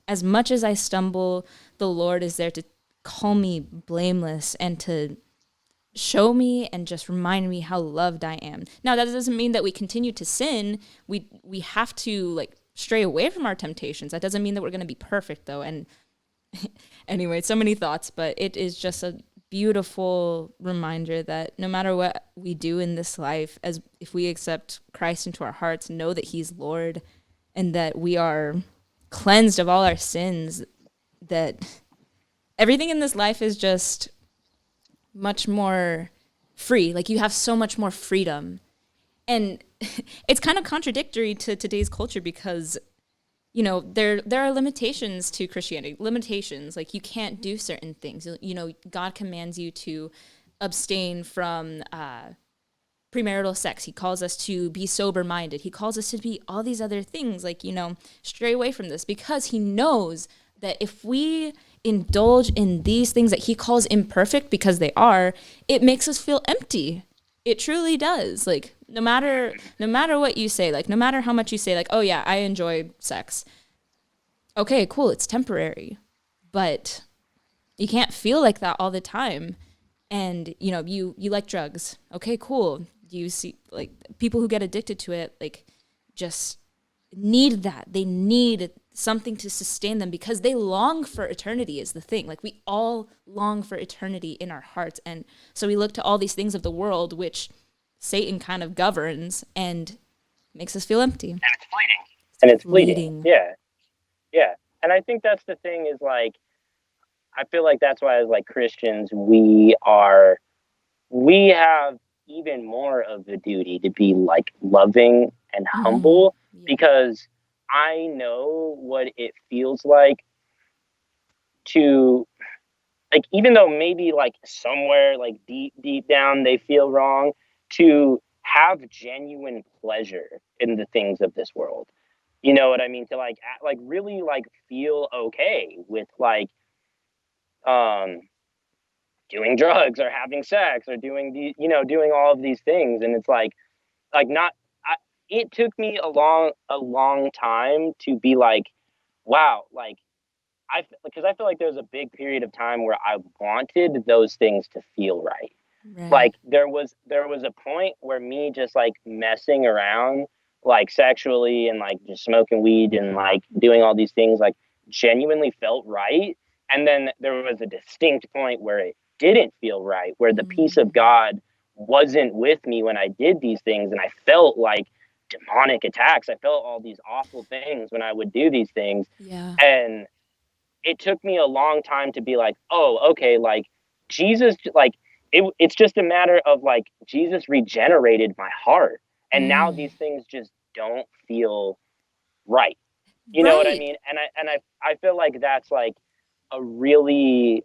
as much as I stumble, the Lord is there to call me blameless and to show me and just remind me how loved I am. Now, that doesn't mean that we continue to sin. We have to like stray away from our temptations. That doesn't mean that we're going to be perfect though. And anyway, so many thoughts, but it is just a beautiful reminder that no matter what we do in this life, as if we accept Christ into our hearts, know that he's Lord and that we are cleansed of all our sins, that everything in this life is just much more free. Like, you have so much more freedom. And it's kind of contradictory to today's culture because, there are limitations to Christianity. Limitations, like you can't do certain things. God commands you to abstain from premarital sex. He calls us to be sober minded. He calls us to be all these other things, like, stray away from this because he knows that if we indulge in these things that he calls imperfect, because they are, it makes us feel empty. It truly does. Like, no matter what you say, like, no matter how much you say, like, oh yeah, I enjoy sex. Okay, cool, it's temporary. But you can't feel like that all the time. And, you like drugs. Okay, cool. You see, like, people who get addicted to it, like, just need that. They need something to sustain them because they long for eternity is the thing. Like, we all long for eternity in our hearts. And so we look to all these things of the world, which Satan kind of governs and makes us feel empty. And it's fleeting. And it's fleeting. Fleeting. Yeah. Yeah. And I think that's the thing is like, I feel like that's why as like Christians, we have even more of a duty to be like loving and Mm-hmm. humble Yeah. because I know what it feels like to, like, even though maybe like somewhere like deep down they feel wrong, to have genuine pleasure in the things of this world. You know what I mean? To like like really like feel okay with like um doing drugs or having sex or doing the, doing all of these things, and it's like not I, it took me a long time to be like, wow, like because I feel like there's a big period of time where I wanted those things to feel right. Right. Like there was a point where me just like messing around like sexually and like just smoking weed and like doing all these things like genuinely felt right. And then there was a distinct point where it didn't feel right, where the peace of Mm. God wasn't with me when I did these things. And I felt like demonic attacks. I felt all these awful things when I would do these things. Yeah. And it took me a long time to be like, oh, okay, like Jesus, like it's just a matter of like Jesus regenerated my heart. And now Mm. these things just don't feel right. You know what I Right. mean? I feel like that's like a really,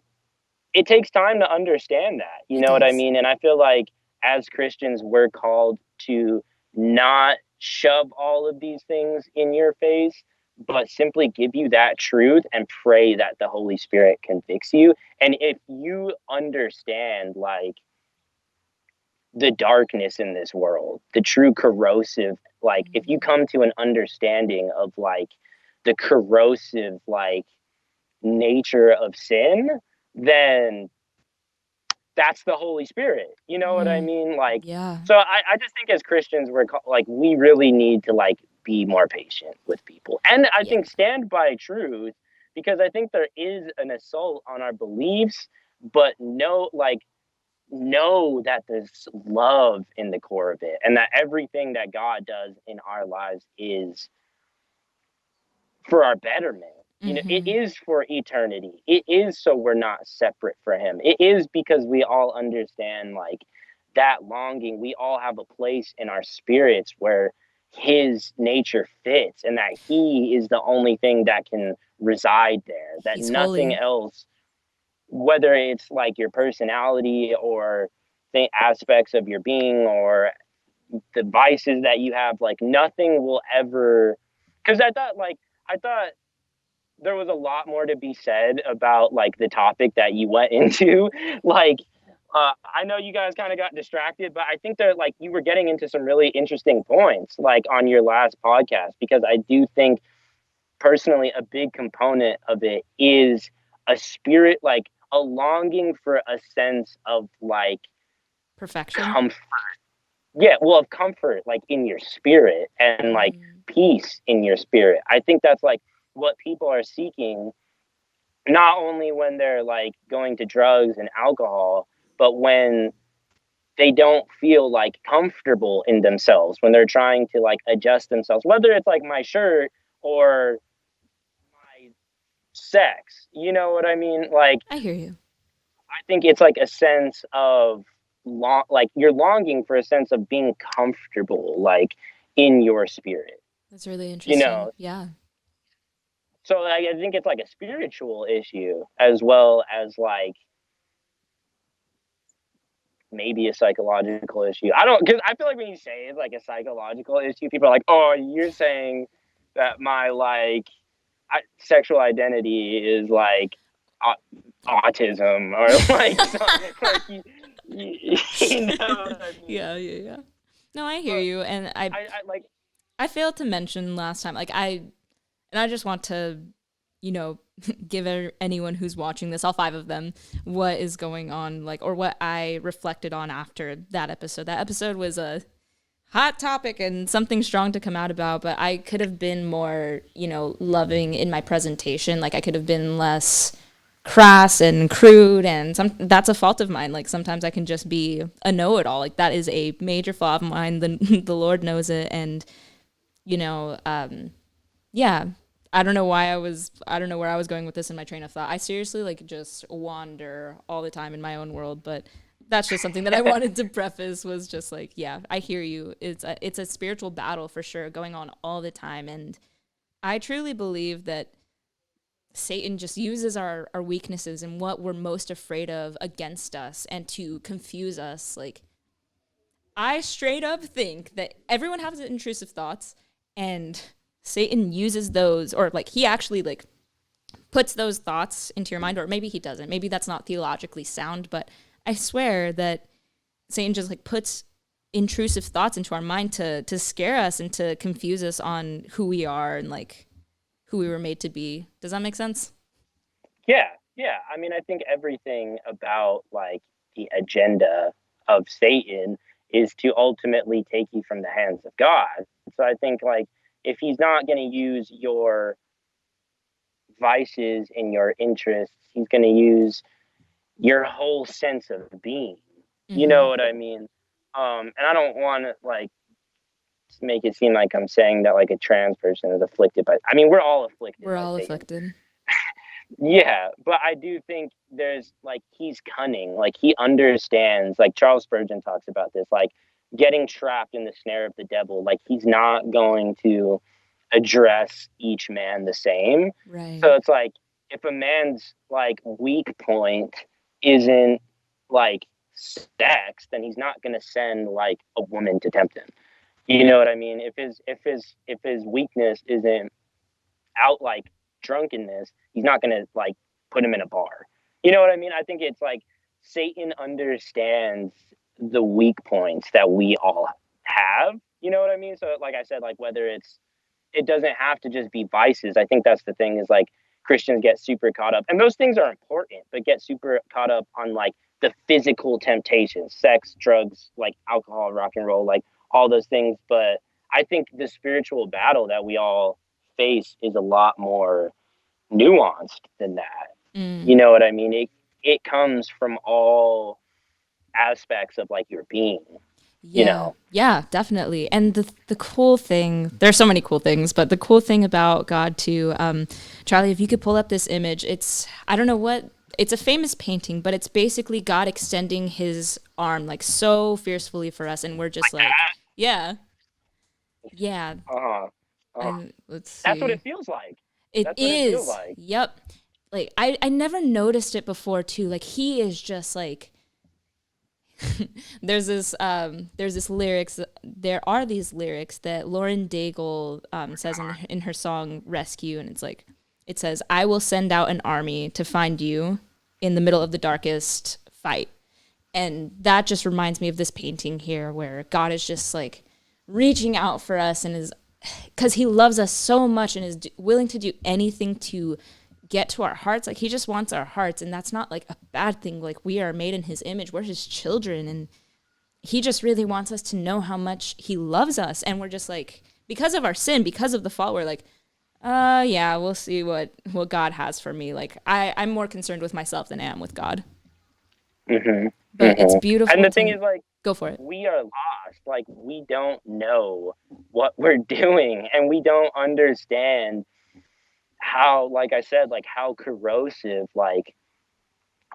it takes time to understand that. You It know what I does. mean? And I feel like as Christians, we're called to not shove all of these things in your face, but simply give you that truth and pray that the Holy Spirit convicts you. And if you understand, like, the darkness in this world, the true corrosive, like, if you Mm. come to an understanding of, like, the corrosive, like, nature of sin, then that's the Holy Spirit. You know what I Mm. mean? Like, Yeah. so I just think as Christians, like, we really need to like be more patient with people. And I Yeah. think stand by truth, because I think there is an assault on our beliefs, but know that there's love in the core of it and that everything that God does in our lives is for our betterment. You know, it Mm-hmm. is for eternity. It is so we're not separate from him. It is because we all understand like that longing. We all have a place in our spirits where his nature fits and that he is the only thing that can reside there, that He's nothing holy. else, whether it's like your personality or the aspects of your being or the vices that you have, like nothing will ever, because I thought there was a lot more to be said about like the topic that you went into. like, I know you guys kind of got distracted, but I think that like you were getting into some really interesting points, like on your last podcast, because I do think personally a big component of it is a spirit, like a longing for a sense of like Perfection. comfort. Yeah, well, of comfort, like in your spirit and like Mm. peace in your spirit. I think that's like what people are seeking, not only when they're like going to drugs and alcohol, but when they don't feel like comfortable in themselves, when they're trying to like adjust themselves, whether it's like my shirt or my sex. You know what I mean? Like, I hear you. I think it's like a sense of like you're longing for a sense of being comfortable, like in your spirit, That's really you interesting. know? Yeah. So like, I think it's like a spiritual issue as well as like maybe a psychological issue. I don't, because I feel like when you say it's like a psychological issue, people are like, "Oh, you're saying that my like sexual identity is like autism or like like you know what I mean?" Yeah, yeah, yeah. No, I hear But you, and I like, I failed to mention last time. And I just want to, you know, give anyone who's watching this, all five of them, what is going on, like, or what I reflected on after that episode. That episode was a hot topic and something strong to come out about, but I could have been more, you know, loving in my presentation. Like, I could have been less crass and crude, and that's a fault of mine. Like, sometimes I can just be a know-it-all. Like, that is a major flaw of mine. The Lord knows it, and you know, yeah, I don't know where I was going with this in my train of thought. I seriously like just wander all the time in my own world, but that's just something that I wanted to preface was just like, yeah, I hear you. It's a spiritual battle for sure going on all the time. And I truly believe that Satan just uses our weaknesses and what we're most afraid of against us and to confuse us. Like, I straight up think that everyone has intrusive thoughts, and Satan uses those, or like he actually like puts those thoughts into your mind, or maybe he doesn't. Maybe that's not theologically sound, but I swear that Satan just like puts intrusive thoughts into our mind to scare us and to confuse us on who we are and like who we were made to be. Does that make sense? yeah, yeah. I mean, I think everything about like the agenda of Satan is to ultimately take you from the hands of God. So I think like if he's not going to use your vices and your interests, he's going to use your whole sense of being. You Mm-hmm. know what I mean? And I don't want to like make it seem like I'm saying that like a trans person is afflicted by. I mean, we're all afflicted We're by all Satan. afflicted. Yeah, but I do think there's like he's cunning. Like he understands. Like Charles Spurgeon talks about this. Like getting trapped in the snare of the devil. Like he's not going to address each man the same. Right. So it's like if a man's like weak point isn't like sex, then he's not going to send like a woman to tempt him. You know what I mean? If his weakness isn't out like drunkenness, he's not going to like put him in a bar. You know what I mean? I think it's like Satan understands the weak points that we all have. You know what I mean? So like I said, like whether it doesn't have to just be vices. I think that's the thing is like Christians get super caught up, and those things are important, but get super caught up on like the physical temptations, sex, drugs, like alcohol, rock and roll, like all those things. But I think the spiritual battle that we all face is a lot more nuanced than that. Mm. You know what I mean? It comes from all aspects of like your being, you Yeah. know. Yeah, definitely. And the cool thing, there's so many cool things, but the cool thing about God too, Charlie, if you could pull up this image, it's I don't know what it's a famous painting, but it's basically God extending his arm like so fiercely for us, and we're just like, yeah, yeah. Uh-huh. Uh-huh. And let's That's what see. it feels like. It That's what it feels is. like. Yep. Like I never noticed it before too. Like he is just like there's this lyrics there are these lyrics that Lauren Daigle says in her song Rescue, and it's like it says, I will send out an army to find you in the middle of the darkest fight. And that just reminds me of this painting here where God is just like reaching out for us and is because he loves us so much and is willing to do anything to get to our hearts. Like he just wants our hearts, and that's not like a bad thing. Like we are made in his image, we're his children, and he just really wants us to know how much he loves us. And we're just like, because of our sin, because of the fall, we're like, yeah, we'll see what God has for me. Like I'm more concerned with myself than I am with God. Mm-hmm. But it's Mm-hmm. And beautiful the thing to is, like, go for it. we are lost. Like, we don't know what we're doing, and we don't understand how, like I said, like how corrosive, like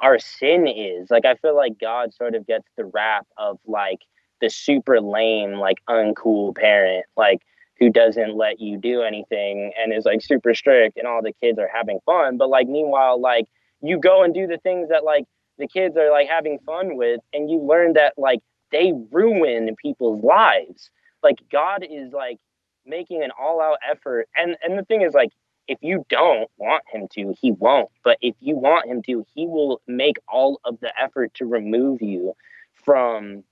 our sin is. Like I feel like God sort of gets the rap of like the super lame, like uncool parent, like who doesn't let you do anything and is like super strict and all the kids are having fun. But like meanwhile, like you go and do the things that like the kids are like having fun with and you learn that like they ruin people's lives. Like God is like making an all out effort. And the thing is like if you don't want him to, he won't. But if you want him to, he will make all of the effort to remove you from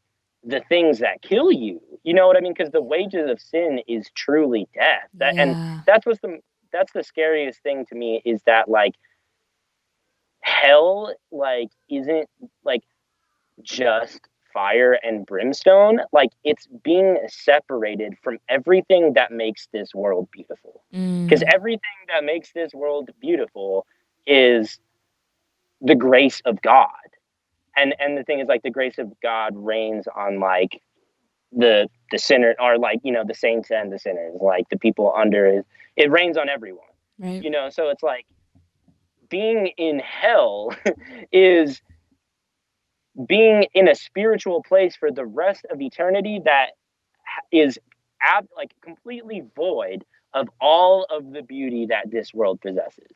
the things that kill you. You know what I mean? Because the wages of sin is truly death. And Yeah. that's the scariest thing to me is that like hell like isn't like just fire and brimstone. Like it's being separated from everything that makes this world beautiful. Because Mm. everything that makes this world beautiful is the grace of God. And the thing is like the grace of God reigns on like the sinner or like, you know, the saints and the sinners, like the people under it rains on everyone. Right. You know, so it's like being in hell is being in a spiritual place for the rest of eternity that is like completely void of all of the beauty that this world possesses.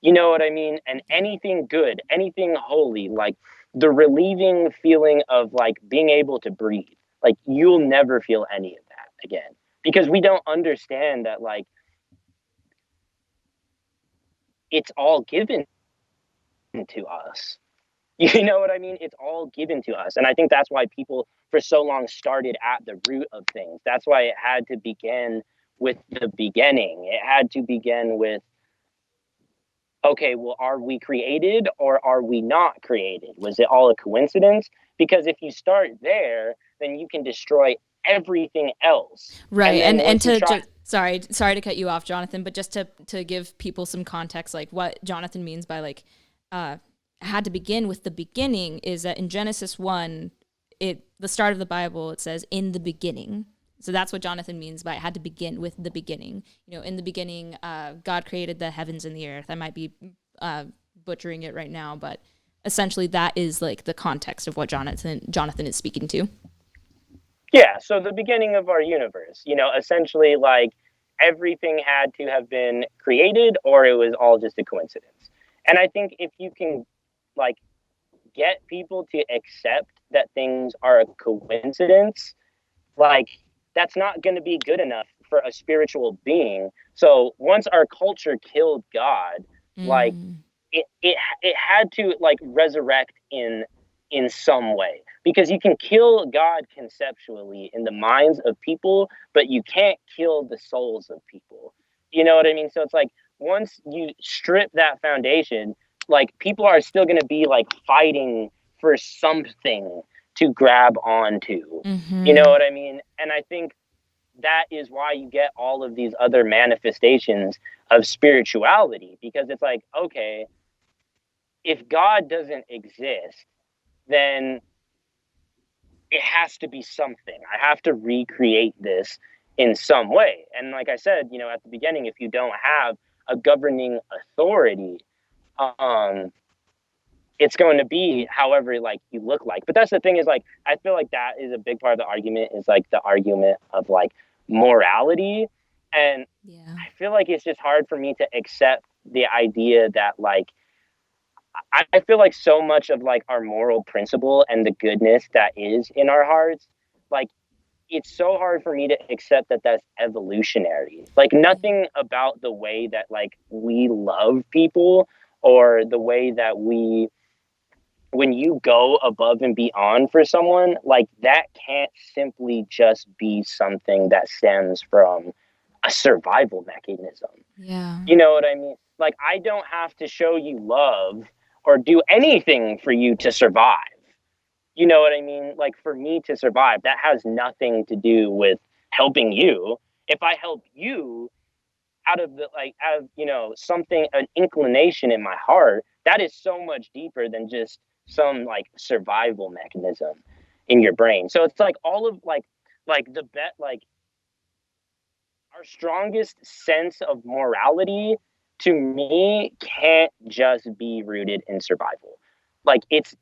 You know what I mean? And anything good, anything holy, like the relieving feeling of like being able to breathe, like you'll never feel any of that again because we don't understand that like it's all given to us. You know what I mean? It's all given to us. And I think that's why people for so long started at the root of things. That's why it had to begin with the beginning. It had to begin with, okay, well, are we created or are we not created? Was it all a coincidence? Because if you start there, then you can destroy everything else. Right. And then And once you to try, just sorry to cut you off, Jonathan, but just to give people some context, like what Jonathan means by like uh had to begin with the beginning is that in Genesis 1, the start of the Bible, it says in the beginning. So that's what Jonathan means by it had to begin with the beginning. You know, in the beginning, God created the heavens and the earth. I might be butchering it right now, but essentially that is like the context of what Jonathan is speaking to. yeah, so the beginning of our universe, essentially like everything had to have been created or it was all just a coincidence. And I think if you can like get people to accept that things are a coincidence, like that's not going to be good enough for a spiritual being. So once our culture killed God, like Mm. it had to like resurrect in some way, because you can kill God conceptually in the minds of people, but you can't kill the souls of people. You know what I mean? So it's like once you strip that foundation, like people are still going to be like fighting for something to grab onto. You know Mm-hmm. what I mean? And I think that is why you get all of these other manifestations of spirituality, because it's like, okay, if God doesn't exist, then it has to be something. I have to recreate this in some way. And like I said, at the beginning, if you don't have a governing authority, um, it's going to be however like you look like. But that's the thing, is like I feel like that is a big part of the argument, is like the argument of like morality. And Yeah. I feel like it's just hard for me to accept the idea that like I feel like so much of like our moral principle and the goodness that is in our hearts, like it's so hard for me to accept that that's evolutionary. Like nothing about the way that like we love people, or the way that we, when you go above and beyond for someone, like that can't simply just be something that stems from a survival mechanism. Yeah. You know what I mean? Like, I don't have to show you love or do anything for you to survive. You know what I mean? Like, for me to survive, that has nothing to do with helping you. If I help you out of, something, an inclination in my heart, that is so much deeper than just some like survival mechanism in your brain. So it's like all of like the bet, like our strongest sense of morality, to me, can't just be rooted in survival. Like it's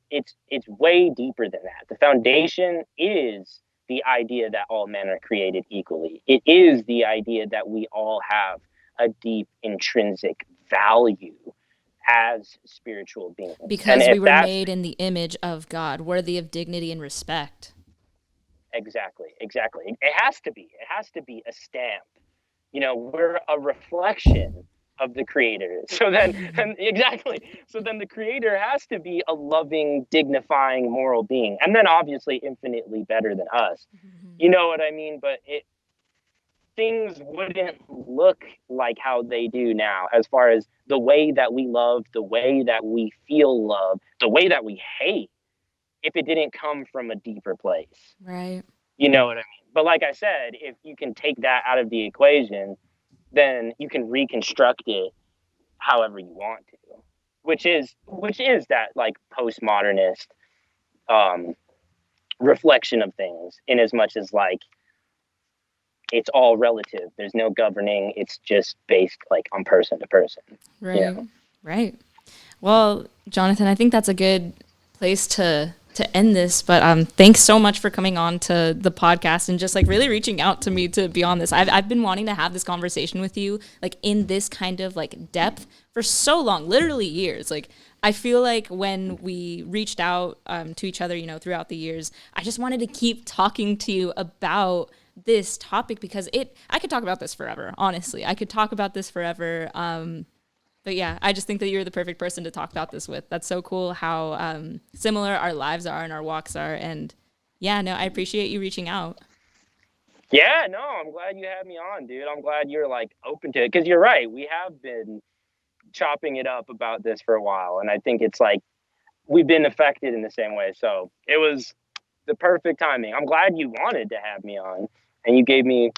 way deeper than that. The foundation is the idea that all men are created equally. It is the idea that we all have a deep intrinsic value as spiritual beings. And Because we if were that's made in the image of God, worthy of dignity and respect. exactly, it has to be. It has to be a stamp. We're a reflection of the creator. So then, and exactly. So then the creator has to be a loving, dignifying, moral being. And then obviously infinitely better than us. You know what I mean? But things wouldn't look like how they do now, as far as the way that we love, the way that we feel love, the way that we hate, if it didn't come from a deeper place. Right. You know what I mean? But like I said, if you can take that out of the equation, then you can reconstruct it however you want to, which is that like postmodernist um, reflection of things, in as much as like it's all relative. There's no governing. It's just based like on person to person. You Right. know. Right. Well, Jonathan, I think that's a good place to end this. But thanks so much for coming on to the podcast and just like really reaching out to me to be on this. I've been wanting to have this conversation with you, like in this kind of like depth for so long, literally years. Like I feel like when we reached out to each other, throughout the years, I just wanted to keep talking to you about this topic because I could talk about this forever. Honestly, I could talk about this forever. But yeah, I just think that you're the perfect person to talk about this with. That's so cool how similar our lives are and our walks are. And yeah, no, I appreciate you reaching out. Yeah, no, I'm glad you had me on, dude. I'm glad you're like open to it, because you're right. We have been chopping it up about this for a while, and I think it's like we've been affected in the same way. So the perfect timing. I'm glad you wanted to have me on, and you gave me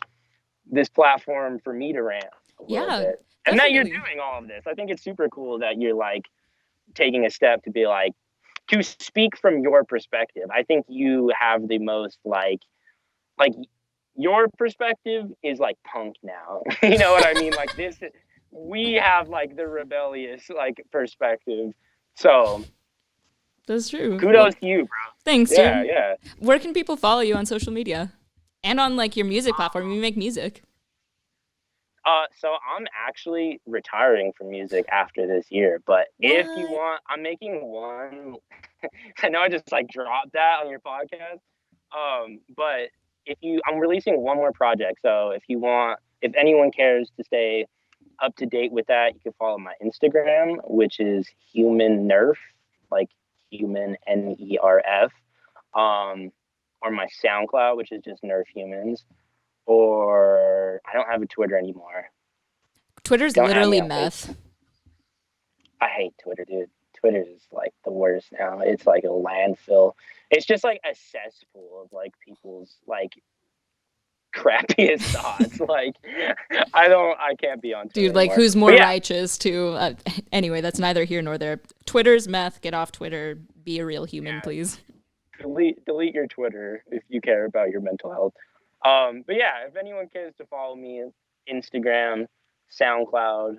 this platform for me to rant a little Yeah, bit, and that you're definitely. doing all of this. I think it's super cool that you're like taking a step to be like to speak from your perspective. I think you have the most like your perspective is like punk now. You know what I mean? Like this, we have like the rebellious like perspective. So That's true. Well, kudos to you, thanks, bro. Yeah, dude. yeah. Where can people follow you on social media and on like your music platform? You make music. So I'm actually retiring from music after this year, but if you What? want, I'm making one. I know I just like dropped that on your podcast. But I'm releasing one more project. So if you want, if anyone cares to stay up to date with that, you can follow my Instagram, which is human nerf, like human NERF, or my SoundCloud, which is just nerf humans. Or I don't have a Twitter anymore. Twitter's Don't add me literally on Facebook. meth. I hate Twitter, dude. Twitter is like the worst now. It's like a landfill. It's just like a cesspool of like people's like crappiest thoughts. Like I can't be on Twitter Dude, like anymore. who's But more yeah, righteous to anyway, that's neither here nor there. Twitter's meth, get off Twitter, be a real human, please. delete your Twitter if you care about your mental health. But yeah, if anyone cares to follow me, Instagram, SoundCloud.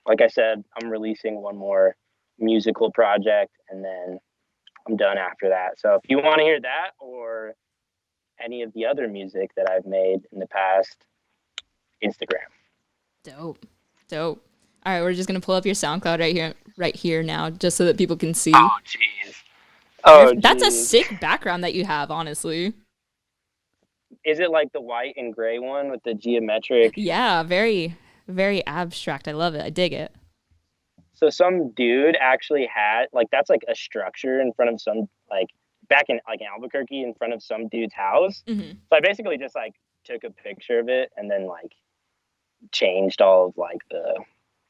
Like I said, I'm releasing one more musical project, and then I'm done after that. So if you want to hear that or any of the other music that I've made in the past, Instagram. Dope. Dope. All right, we're just gonna pull up your SoundCloud right here now, just so that people can see. Oh jeez. Oh That's a jeez. sick background that you have, honestly. Is it like the white and gray one with the geometric? Yeah, very, very abstract. I love it. I dig it. So some dude actually had like that's like a structure in front of some like back in like in Albuquerque in front of some dude's house. Hmm. So I basically just like took a picture of it and then like changed all of like the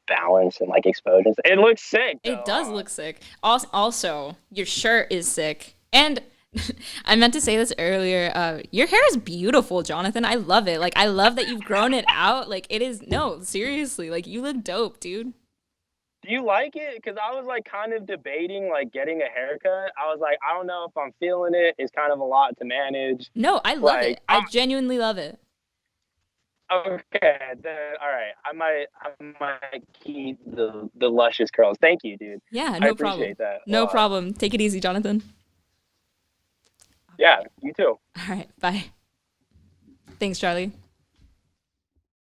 balance and like exposures. It looks sick It though, does huh? look sick. Also, your shirt is sick. And I meant to say this earlier. Your hair is beautiful, Jonathan. I love it. Like, I love that you've grown it out. Like, it is, no, seriously. Like, you look dope, dude. Do you like it? Because I was like kind of debating like getting a haircut. I was like, I don't know if I'm feeling it. It's kind of a lot to manage. No, I love Like, it. I genuinely love it. okay, then all right. I might keep the luscious curls. Thank you, dude. Yeah, I no problem. appreciate that a No lot. problem. Take it easy, Jonathan. Yeah, you too. All right, bye. Thanks, Charlie.